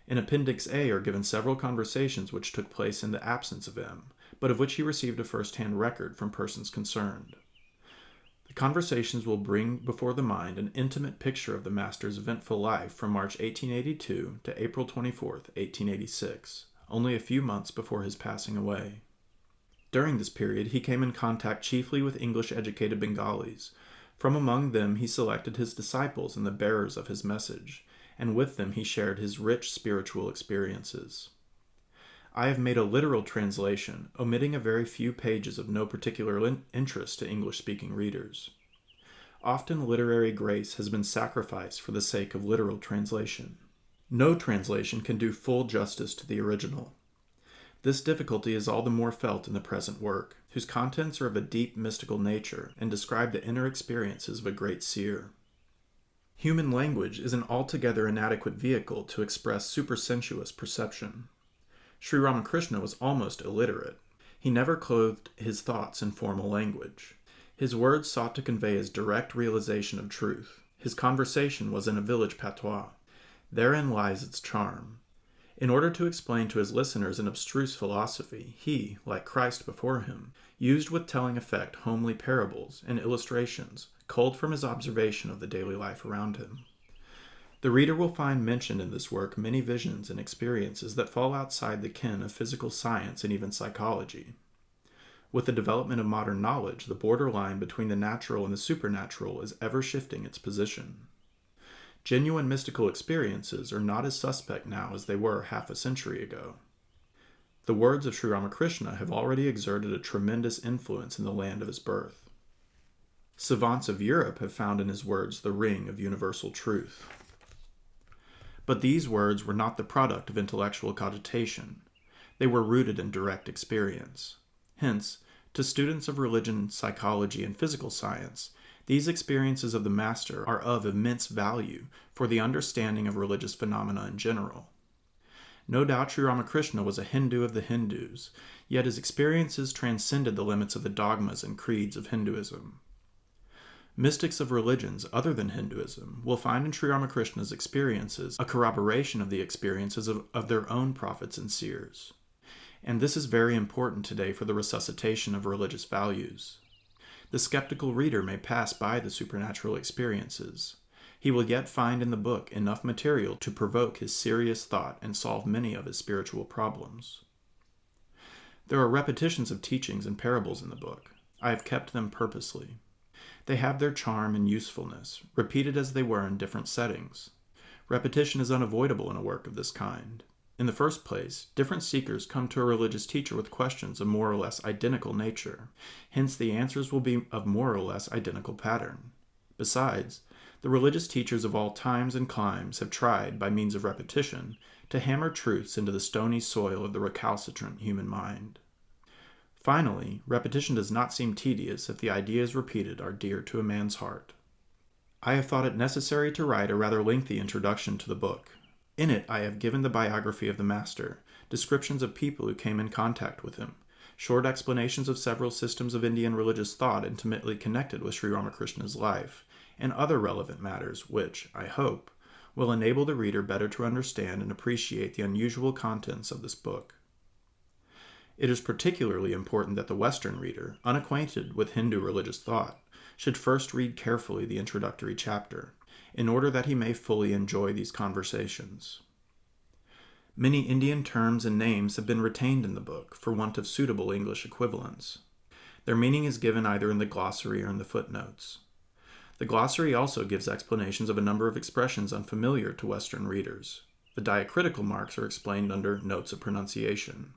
In Appendix A are given several conversations which took place in the absence of M, but of which he received a first-hand record from persons concerned. The conversations will bring before the mind an intimate picture of the Master's eventful life from March 1882 to April 24, 1886, only a few months before his passing away. During this period, he came in contact chiefly with English-educated Bengalis. From among them, he selected his disciples and the bearers of his message, and with them he shared his rich spiritual experiences. I have made a literal translation, omitting a very few pages of no particular interest to English-speaking readers. Often literary grace has been sacrificed for the sake of literal translation. No translation can do full justice to the original. This difficulty is all the more felt in the present work, whose contents are of a deep mystical nature and describe the inner experiences of a great seer. Human language is an altogether inadequate vehicle to express supersensuous perception. Sri Ramakrishna was almost illiterate. He never clothed his thoughts in formal language. His words sought to convey his direct realization of truth. His conversation was in a village patois. Therein lies its charm. In order to explain to his listeners an abstruse philosophy, he, like Christ before him, used with telling effect homely parables and illustrations, culled from his observation of the daily life around him. The reader will find mentioned in this work many visions and experiences that fall outside the ken of physical science and even psychology. With the development of modern knowledge, the borderline between the natural and the supernatural is ever shifting its position. Genuine mystical experiences are not as suspect now as they were half a century ago. The words of Sri Ramakrishna have already exerted a tremendous influence in the land of his birth. Savants of Europe have found in his words the ring of universal truth. But these words were not the product of intellectual cogitation. They were rooted in direct experience. Hence, to students of religion, psychology, and physical science, these experiences of the Master are of immense value for the understanding of religious phenomena in general. No doubt Sri Ramakrishna was a Hindu of the Hindus, yet his experiences transcended the limits of the dogmas and creeds of Hinduism. Mystics of religions other than Hinduism will find in Sri Ramakrishna's experiences a corroboration of the experiences of their own prophets and seers. And this is very important today for the resuscitation of religious values. The skeptical reader may pass by the supernatural experiences. He will yet find in the book enough material to provoke his serious thought and solve many of his spiritual problems. There are repetitions of teachings and parables in the book. I have kept them purposely. They have their charm and usefulness, repeated as they were in different settings. Repetition is unavoidable in a work of this kind. In the first place, different seekers come to a religious teacher with questions of more or less identical nature. Hence, the answers will be of more or less identical pattern. Besides, the religious teachers of all times and climes have tried, by means of repetition, to hammer truths into the stony soil of the recalcitrant human mind. Finally, repetition does not seem tedious if the ideas repeated are dear to a man's heart. I have thought it necessary to write a rather lengthy introduction to the book. In it, I have given the biography of the master, descriptions of people who came in contact with him, short explanations of several systems of Indian religious thought intimately connected with Sri Ramakrishna's life, and other relevant matters which, I hope, will enable the reader better to understand and appreciate the unusual contents of this book. It is particularly important that the Western reader, unacquainted with Hindu religious thought, should first read carefully the introductory chapter, in order that he may fully enjoy these conversations. Many Indian terms and names have been retained in the book for want of suitable English equivalents. Their meaning is given either in the glossary or in the footnotes. The glossary also gives explanations of a number of expressions unfamiliar to Western readers. The diacritical marks are explained under Notes of Pronunciation.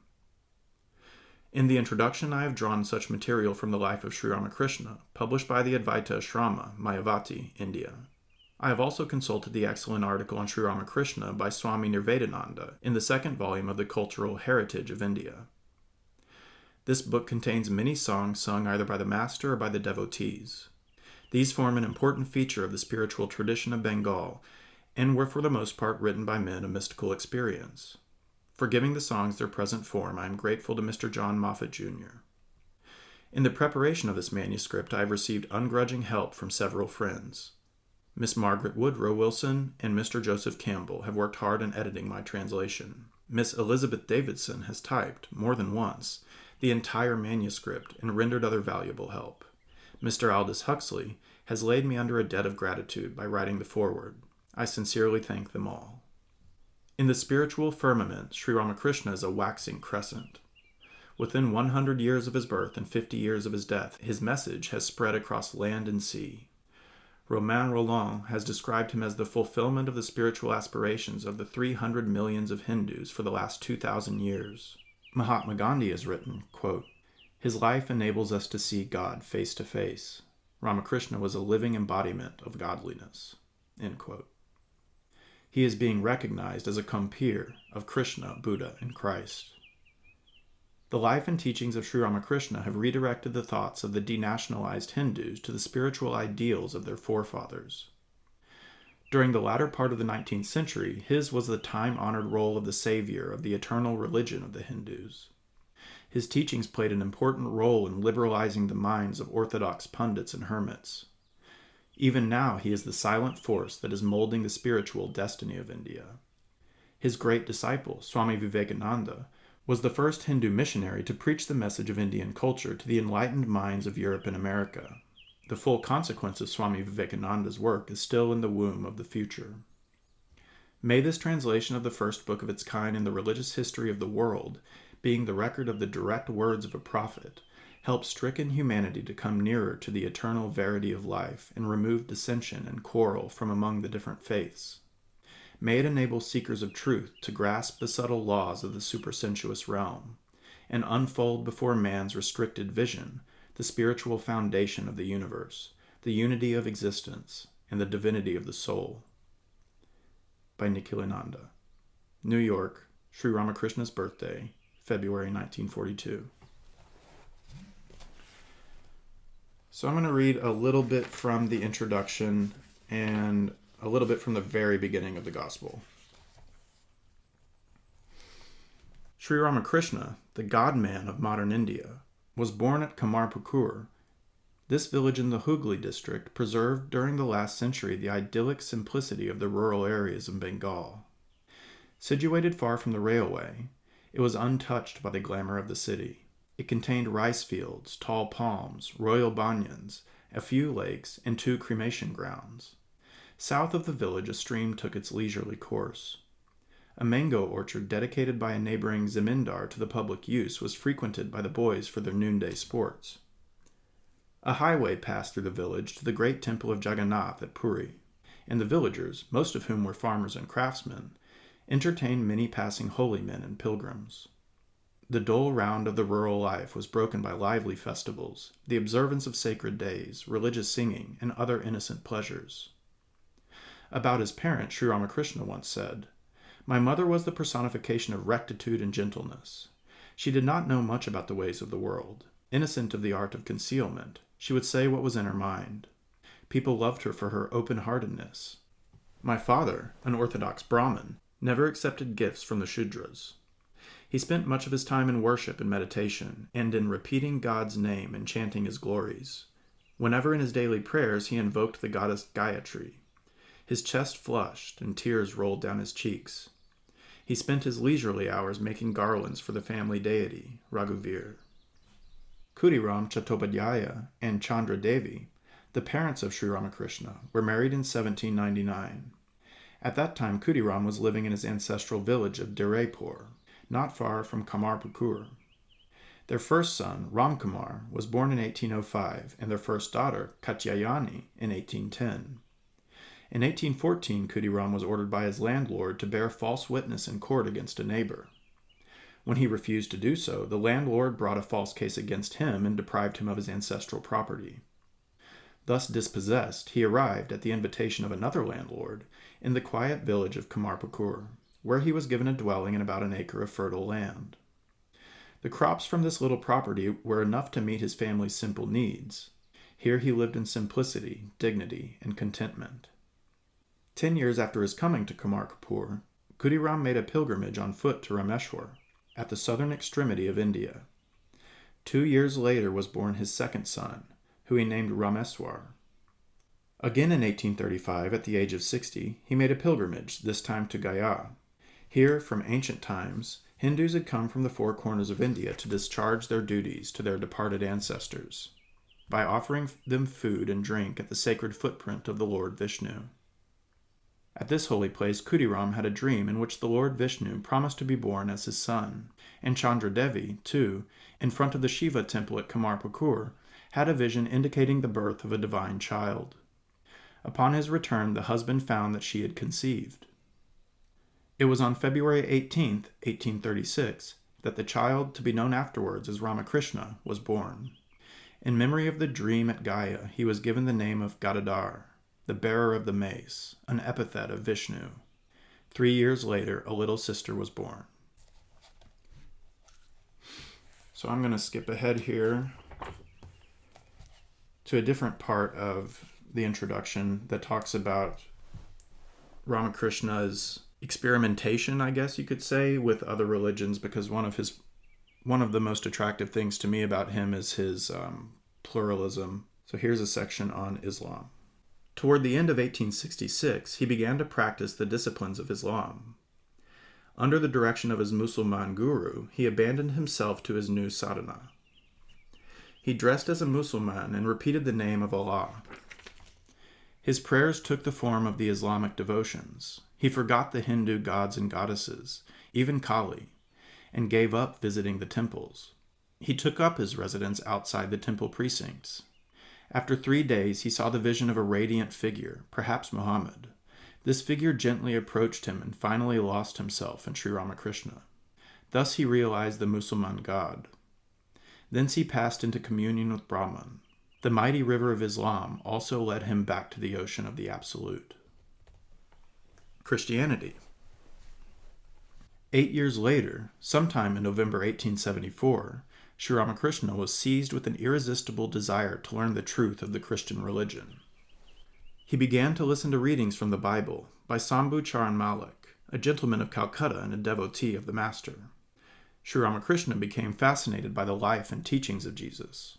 In the introduction, I have drawn such material from the life of Sri Ramakrishna, published by the Advaita Ashrama, Mayavati, India. I have also consulted the excellent article on Sri Ramakrishna by Swami Nikhilinanda in the second volume of the Cultural Heritage of India. This book contains many songs sung either by the master or by the devotees. These form an important feature of the spiritual tradition of Bengal, and were for the most part written by men of mystical experience. For giving the songs their present form, I am grateful to Mr. John Moffat, Jr. In the preparation of this manuscript, I have received ungrudging help from several friends. Miss Margaret Woodrow Wilson and Mr. Joseph Campbell have worked hard in editing my translation. Miss Elizabeth Davidson has typed, more than once, the entire manuscript and rendered other valuable help. Mr. Aldous Huxley has laid me under a debt of gratitude by writing the foreword. I sincerely thank them all. In the spiritual firmament, Sri Ramakrishna is a waxing crescent. Within 100 years of his birth and 50 years of his death, his message has spread across land and sea. Romain Rolland has described him as the fulfillment of the spiritual aspirations of the 300 millions of Hindus for the last 2,000 years. Mahatma Gandhi has written, quote, "His life enables us to see God face to face. Ramakrishna was a living embodiment of godliness." End quote. He is being recognized as a compeer of Krishna, Buddha, and Christ. The life and teachings of Sri Ramakrishna have redirected the thoughts of the denationalized Hindus to the spiritual ideals of their forefathers. During the latter part of the 19th century, his was the time-honored role of the savior of the eternal religion of the Hindus. His teachings played an important role in liberalizing the minds of orthodox pundits and hermits. Even now, he is the silent force that is molding the spiritual destiny of India. His great disciple, Swami Vivekananda, was the first Hindu missionary to preach the message of Indian culture to the enlightened minds of Europe and America. The full consequence of Swami Vivekananda's work is still in the womb of the future. May this translation of the first book of its kind in the religious history of the world, being the record of the direct words of a prophet, help stricken humanity to come nearer to the eternal verity of life and remove dissension and quarrel from among the different faiths. May it enable seekers of truth to grasp the subtle laws of the supersensuous realm, and unfold before man's restricted vision the spiritual foundation of the universe, the unity of existence, and the divinity of the soul. By Nikhilinanda. New York, Sri Ramakrishna's birthday, February 1942. So I'm going to read a little bit from the introduction and a little bit from the very beginning of the Gospel. Sri Ramakrishna, the God-man of modern India, was born at Kamarpukur. This village in the Hooghly district preserved during the last century the idyllic simplicity of the rural areas of Bengal. Situated far from the railway, it was untouched by the glamour of the city. It contained rice fields, tall palms, royal banyans, a few lakes, and 2 cremation grounds. South of the village, a stream took its leisurely course. A mango orchard dedicated by a neighboring zemindar to the public use was frequented by the boys for their noonday sports. A highway passed through the village to the great temple of Jagannath at Puri, and the villagers, most of whom were farmers and craftsmen, entertained many passing holy men and pilgrims. The dull round of the rural life was broken by lively festivals, the observance of sacred days, religious singing, and other innocent pleasures. About his parents, Sri Ramakrishna once said, "My mother was the personification of rectitude and gentleness. She did not know much about the ways of the world. Innocent of the art of concealment, she would say what was in her mind. People loved her for her open-heartedness. My father, an Orthodox Brahmin, never accepted gifts from the Shudras. He spent much of his time in worship and meditation, and in repeating God's name and chanting his glories. Whenever in his daily prayers he invoked the goddess Gayatri, his chest flushed and tears rolled down his cheeks. He spent his leisurely hours making garlands for the family deity, Raghuvir." Khudiram Chattopadhyaya and Chandra Devi, the parents of Sri Ramakrishna, were married in 1799. At that time, Khudiram was living in his ancestral village of Diraipur, not far from Kamarpukur. Their first son, Ramkumar, was born in 1805, and their first daughter, Katyayani, in 1810. In 1814, Khudiram was ordered by his landlord to bear false witness in court against a neighbor. When he refused to do so, the landlord brought a false case against him and deprived him of his ancestral property. Thus dispossessed, he arrived, at the invitation of another landlord, in the quiet village of Kamarpukur, where he was given a dwelling and about an acre of fertile land. The crops from this little property were enough to meet his family's simple needs. Here he lived in simplicity, dignity, and contentment. 10 years after his coming to Kamarpukur, Khudiram made a pilgrimage on foot to Rameshwar, at the southern extremity of India. 2 years later was born his second son, who he named Rameswar. Again in 1835, at the age of 60, he made a pilgrimage, this time to Gaya. Here, from ancient times, Hindus had come from the four corners of India to discharge their duties to their departed ancestors, by offering them food and drink at the sacred footprint of the Lord Vishnu. At this holy place, Khudiram had a dream in which the Lord Vishnu promised to be born as his son, and Chandra Devi, too, in front of the Shiva temple at Kamarpukur, had a vision indicating the birth of a divine child. Upon his return, the husband found that she had conceived. It was on February 18, 1836, that the child, to be known afterwards as Ramakrishna, was born. In memory of the dream at Gaya, he was given the name of Gadadhar, the bearer of the mace, an epithet of Vishnu. 3 years later, a little sister was born. So I'm going to skip ahead here to a different part of the introduction that talks about Ramakrishna's experimentation, I guess you could say, with other religions, because one of the most attractive things to me about him is his pluralism. So here's a section on Islam. Toward the end of 1866, he began to practice the disciplines of Islam. Under the direction of his Musulman guru, he abandoned himself to his new sadhana. He dressed as a Musulman and repeated the name of Allah. His prayers took the form of the Islamic devotions. He forgot the Hindu gods and goddesses, even Kali, and gave up visiting the temples. He took up his residence outside the temple precincts. After 3 days, he saw the vision of a radiant figure, perhaps Muhammad. This figure gently approached him and finally lost himself in Sri Ramakrishna. Thus he realized the Musulman God. Thence he passed into communion with Brahman. The mighty river of Islam also led him back to the ocean of the Absolute. Christianity. 8 years later, sometime in November 1874, Sri Ramakrishna was seized with an irresistible desire to learn the truth of the Christian religion. He began to listen to readings from the Bible by Sambhu Charan Malik, a gentleman of Calcutta and a devotee of the Master. Sri Ramakrishna became fascinated by the life and teachings of Jesus.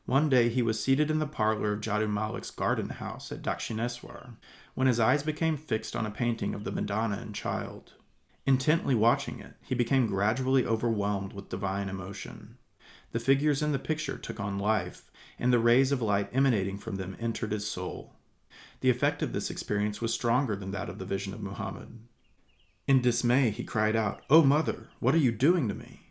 One day he was seated in the parlor of Jadu Malik's garden house at Dakshineswar, when his eyes became fixed on a painting of the Madonna and Child. Intently watching it, he became gradually overwhelmed with divine emotion. The figures in the picture took on life, and the rays of light emanating from them entered his soul. The effect of this experience was stronger than that of the vision of Muhammad. In dismay, he cried out, "O Mother, what are you doing to me?"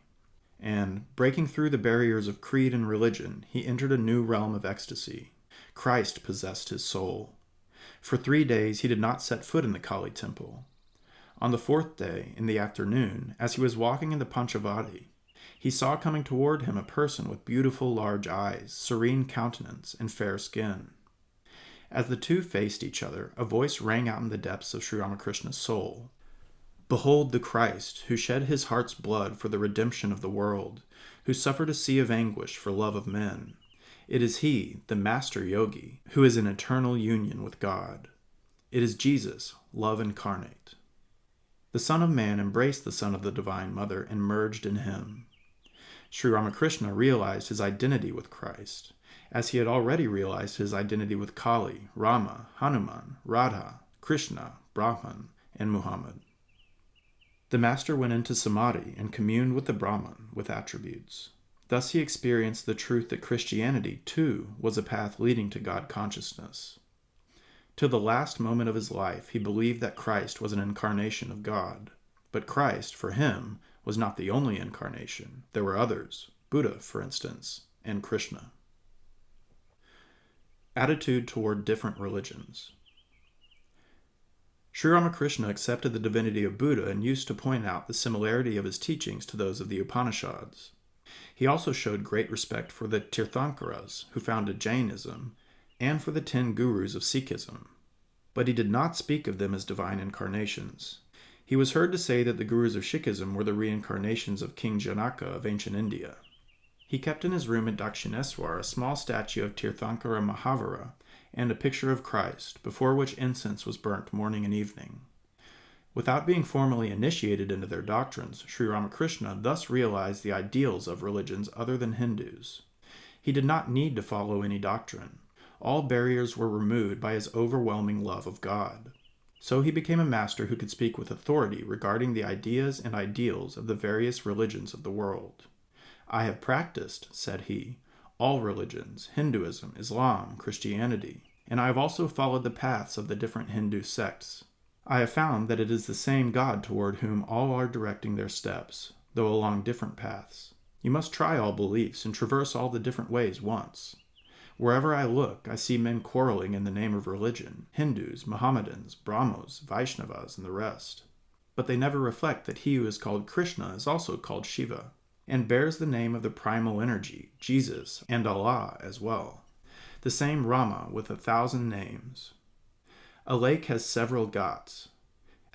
And, breaking through the barriers of creed and religion, he entered a new realm of ecstasy. Christ possessed his soul. For 3 days he did not set foot in the Kali temple. On the fourth day, in the afternoon, as he was walking in the Panchavati, he saw coming toward him a person with beautiful large eyes, serene countenance, and fair skin. As the two faced each other, a voice rang out in the depths of Sri Ramakrishna's soul. Behold the Christ, who shed his heart's blood for the redemption of the world, who suffered a sea of anguish for love of men. It is he, the Master Yogi, who is in eternal union with God. It is Jesus, love incarnate. The Son of Man embraced the Son of the Divine Mother and merged in him. Sri Ramakrishna realized his identity with Christ, as he had already realized his identity with Kali, Rama, Hanuman, Radha, Krishna, Brahman, and Muhammad. The Master went into Samadhi and communed with the Brahman with attributes. Thus he experienced the truth that Christianity, too, was a path leading to God consciousness. Till the last moment of his life, he believed that Christ was an incarnation of God. But Christ, for him, was not the only incarnation. There were others, Buddha, for instance, and Krishna. Attitude toward different religions. Sri Ramakrishna accepted the divinity of Buddha and used to point out the similarity of his teachings to those of the Upanishads. He also showed great respect for the Tirthankaras, who founded Jainism, and for the 10 gurus of Sikhism. But he did not speak of them as divine incarnations. He was heard to say that the gurus of Sikhism were the reincarnations of King Janaka of ancient India. He kept in his room at Dakshineswar a small statue of Tirthankara Mahavira and a picture of Christ, before which incense was burnt morning and evening. Without being formally initiated into their doctrines, Sri Ramakrishna thus realized the ideals of religions other than Hindus. He did not need to follow any doctrine. All barriers were removed by his overwhelming love of God. So he became a master who could speak with authority regarding the ideas and ideals of the various religions of the world. I have practiced, said he, all religions, Hinduism, Islam, Christianity, and I have also followed the paths of the different Hindu sects. I have found that it is the same God toward whom all are directing their steps, though along different paths. You must try all beliefs and traverse all the different ways once. Wherever I look, I see men quarreling in the name of religion, Hindus, Mohammedans, Brahmos, Vaishnavas, and the rest. But they never reflect that he who is called Krishna is also called Shiva, and bears the name of the primal energy, Jesus, and Allah as well. The same Rama with 1,000 names. A lake has several ghats.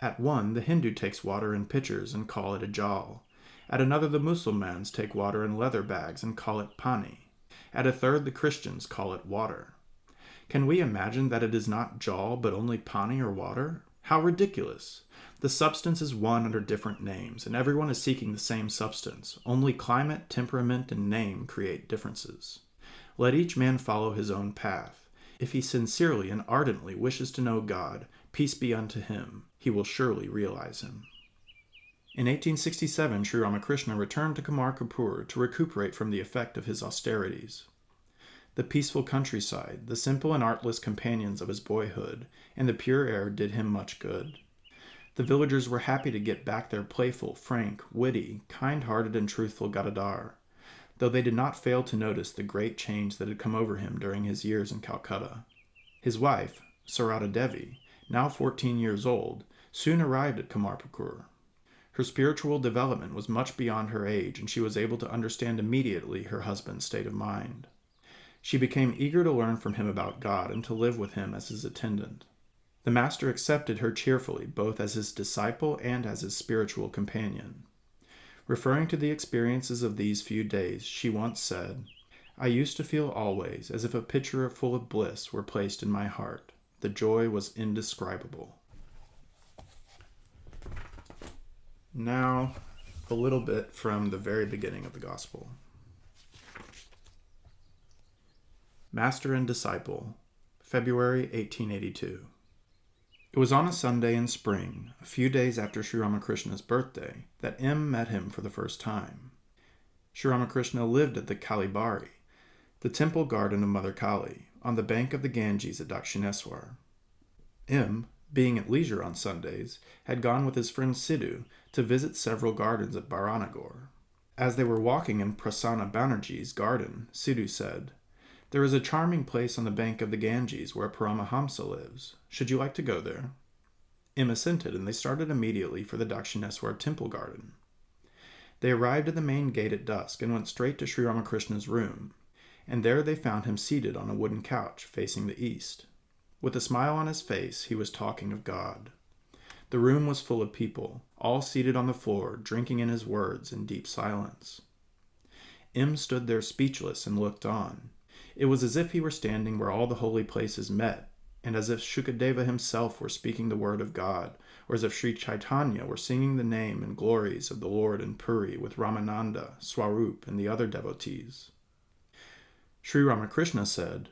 At one, the Hindu takes water in pitchers and call it a jal. At another, the Mussulmans take water in leather bags and call it pani. At a third, the Christians call it water. Can we imagine that it is not jal, but only pani or water? How ridiculous! The substance is one under different names, and everyone is seeking the same substance. Only climate, temperament, and name create differences. Let each man follow his own path. If he sincerely and ardently wishes to know God, peace be unto him, he will surely realize him. In 1867, Sri Ramakrishna returned to Kamarkapur to recuperate from the effect of his austerities. The peaceful countryside, the simple and artless companions of his boyhood, and the pure air did him much good. The villagers were happy to get back their playful, frank, witty, kind-hearted, and truthful Gadadhar, though they did not fail to notice the great change that had come over him during his years in Calcutta. His wife, Sarada Devi, now 14 years old, soon arrived at Kamarpur. Her spiritual development was much beyond her age, and she was able to understand immediately her husband's state of mind. She became eager to learn from him about God and to live with him as his attendant. The Master accepted her cheerfully, both as his disciple and as his spiritual companion. Referring to the experiences of these few days, she once said, "I used to feel always as if a pitcher full of bliss were placed in my heart. The joy was indescribable." Now, a little bit from the very beginning of the Gospel. Master and Disciple, February 1882. It was on a Sunday in spring, a few days after Sri Ramakrishna's birthday, that M met him for the first time. Sri Ramakrishna lived at the Kalibari, the temple garden of Mother Kali, on the bank of the Ganges at Dakshineswar. M, being at leisure on Sundays, had gone with his friend Sidhu to visit several gardens at Bharanagore. As they were walking in Prasanna Banerjee's garden, Sidhu said, "There is a charming place on the bank of the Ganges where Paramahamsa lives. Should you like to go there?" Im assented, and they started immediately for the Dakshineswar temple garden. They arrived at the main gate at dusk and went straight to Sri Ramakrishna's room, and there they found him seated on a wooden couch facing the east. With a smile on his face, he was talking of God. The room was full of people, all seated on the floor, drinking in his words in deep silence. Im stood there speechless and looked on. It was as if he were standing where all the holy places met, and as if Shukadeva himself were speaking the word of God, or as if Sri Chaitanya were singing the name and glories of the Lord in Puri with Ramananda, Swarup, and the other devotees. Sri Ramakrishna said,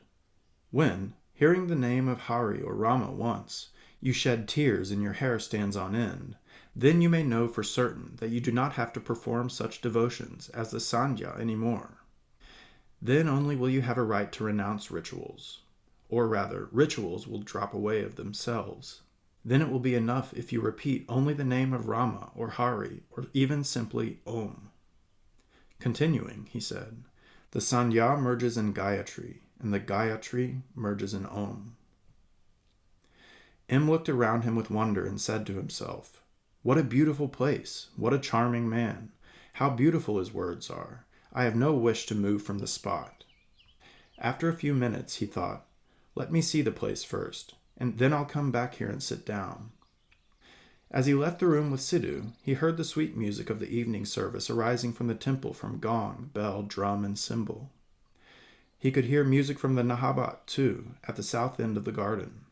"When, hearing the name of Hari or Rama once, you shed tears and your hair stands on end, then you may know for certain that you do not have to perform such devotions as the Sandhya any more. Then only will you have a right to renounce rituals. Or rather, rituals will drop away of themselves. Then it will be enough if you repeat only the name of Rama or Hari, or even simply Om." Continuing, he said, "The Sandhya merges in Gayatri, and the Gayatri merges in Om." Im looked around him with wonder and said to himself, "What a beautiful place! What a charming man! How beautiful his words are! I have no wish to move from the spot." After a few minutes, he thought, "Let me see the place first, and then I'll come back here and sit down." As he left the room with Sidhu, he heard the sweet music of the evening service arising from the temple from gong, bell, drum, and cymbal. He could hear music from the Nahabat, too, at the south end of the garden.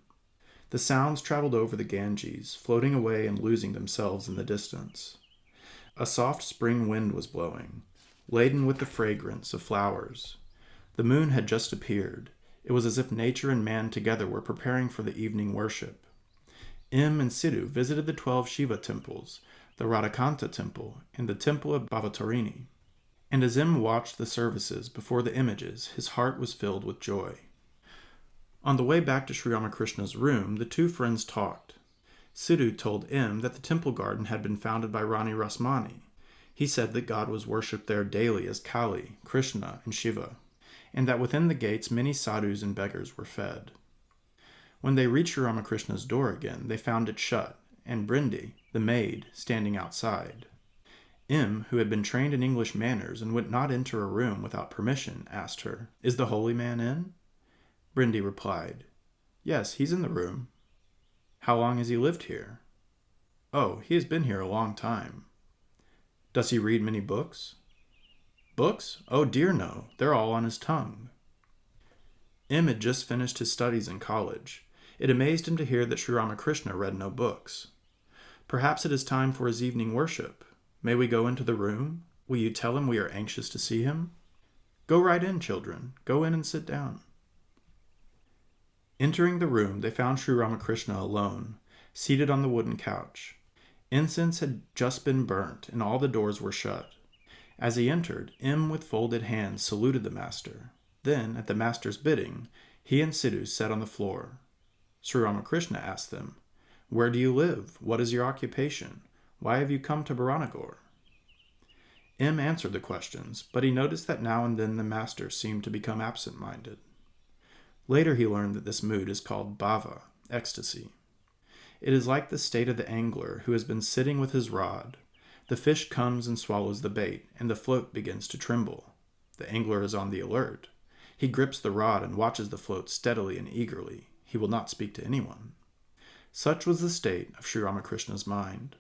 The sounds traveled over the Ganges, floating away and losing themselves in the distance. A soft spring wind was blowing, laden with the fragrance of flowers. The moon had just appeared. It was as if nature and man together were preparing for the evening worship. Im and Sidhu visited the 12 Shiva temples, the Radhakanta temple, and the temple of Bhavatarini. And as Im watched the services before the images, his heart was filled with joy. On the way back to Sri Ramakrishna's room, the two friends talked. Sidhu told Im that the temple garden had been founded by Rani Rasmani. He said that God was worshipped there daily as Kali, Krishna, and Shiva, and that within the gates many sadhus and beggars were fed. When they reached Sri Ramakrishna's door again, they found it shut, and Brindi, the maid, standing outside. Im, who had been trained in English manners and would not enter a room without permission, asked her, "Is the holy man in?" Brindi replied, "Yes, he's in the room." "How long has he lived here?" "Oh, he has been here a long time." "Does he read many books?" "Books? Oh dear no, they're all on his tongue." Im had just finished his studies in college. It amazed him to hear that Sri Ramakrishna read no books. "Perhaps it is time for his evening worship. May we go into the room? Will you tell him we are anxious to see him?" "Go right in, children. Go in and sit down." Entering the room, they found Sri Ramakrishna alone, seated on the wooden couch. Incense had just been burnt, and all the doors were shut. As he entered, Im with folded hands saluted the master. Then, at the master's bidding, he and Sidhu sat on the floor. Sri Ramakrishna asked them, "Where do you live? What is your occupation? Why have you come to Baranagar?" Im answered the questions, but he noticed that now and then the master seemed to become absent-minded. Later he learned that this mood is called bhava, ecstasy. It is like the state of the angler who has been sitting with his rod. The fish comes and swallows the bait, and the float begins to tremble. The angler is on the alert. He grips the rod and watches the float steadily and eagerly. He will not speak to anyone. Such was the state of Sri Ramakrishna's mind.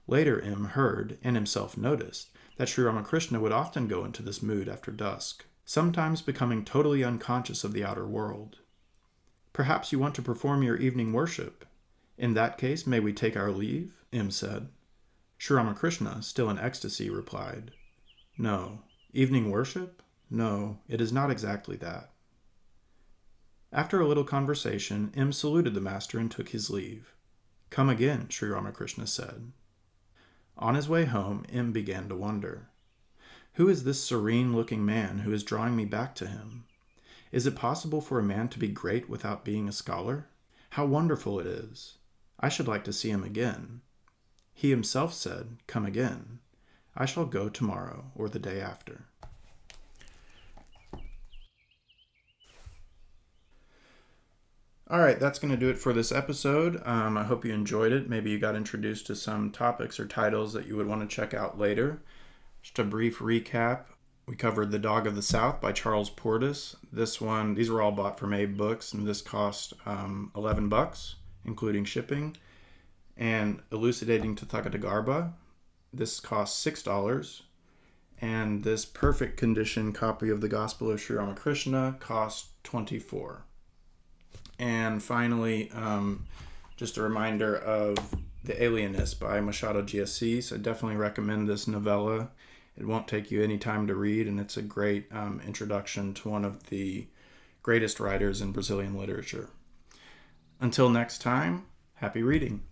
Later Im heard, and himself noticed, that Sri Ramakrishna would often go into this mood after dusk, sometimes becoming totally unconscious of the outer world. "Perhaps you want to perform your evening worship. In that case, may we take our leave?" Im said. Sri Ramakrishna, still in ecstasy, replied, "No. Evening worship? No, it is not exactly that." After a little conversation, Im saluted the master and took his leave. "Come again," Sri Ramakrishna said. On his way home, Im began to wonder. Who is this serene-looking man who is drawing me back to him? Is it possible for a man to be great without being a scholar? How wonderful it is! I should like to see him again. He himself said, "Come again." I shall go tomorrow or the day after. All right, that's going to do it for this episode. I hope you enjoyed it. Maybe you got introduced to some topics or titles that you would want to check out later. Just a brief recap. We covered The Dog of the South by Charles Portis. These were all bought from Abe Books, and this cost $11, including shipping. And Elucidating Tathagatagarbha. This cost $6. And this perfect condition copy of the Gospel of Sri Ramakrishna cost $24. And finally, just a reminder of The Alienist by Machado de Assis. I definitely recommend this novella. It won't take you any time to read, and it's a great introduction to one of the greatest writers in Brazilian literature. Until next time, happy reading.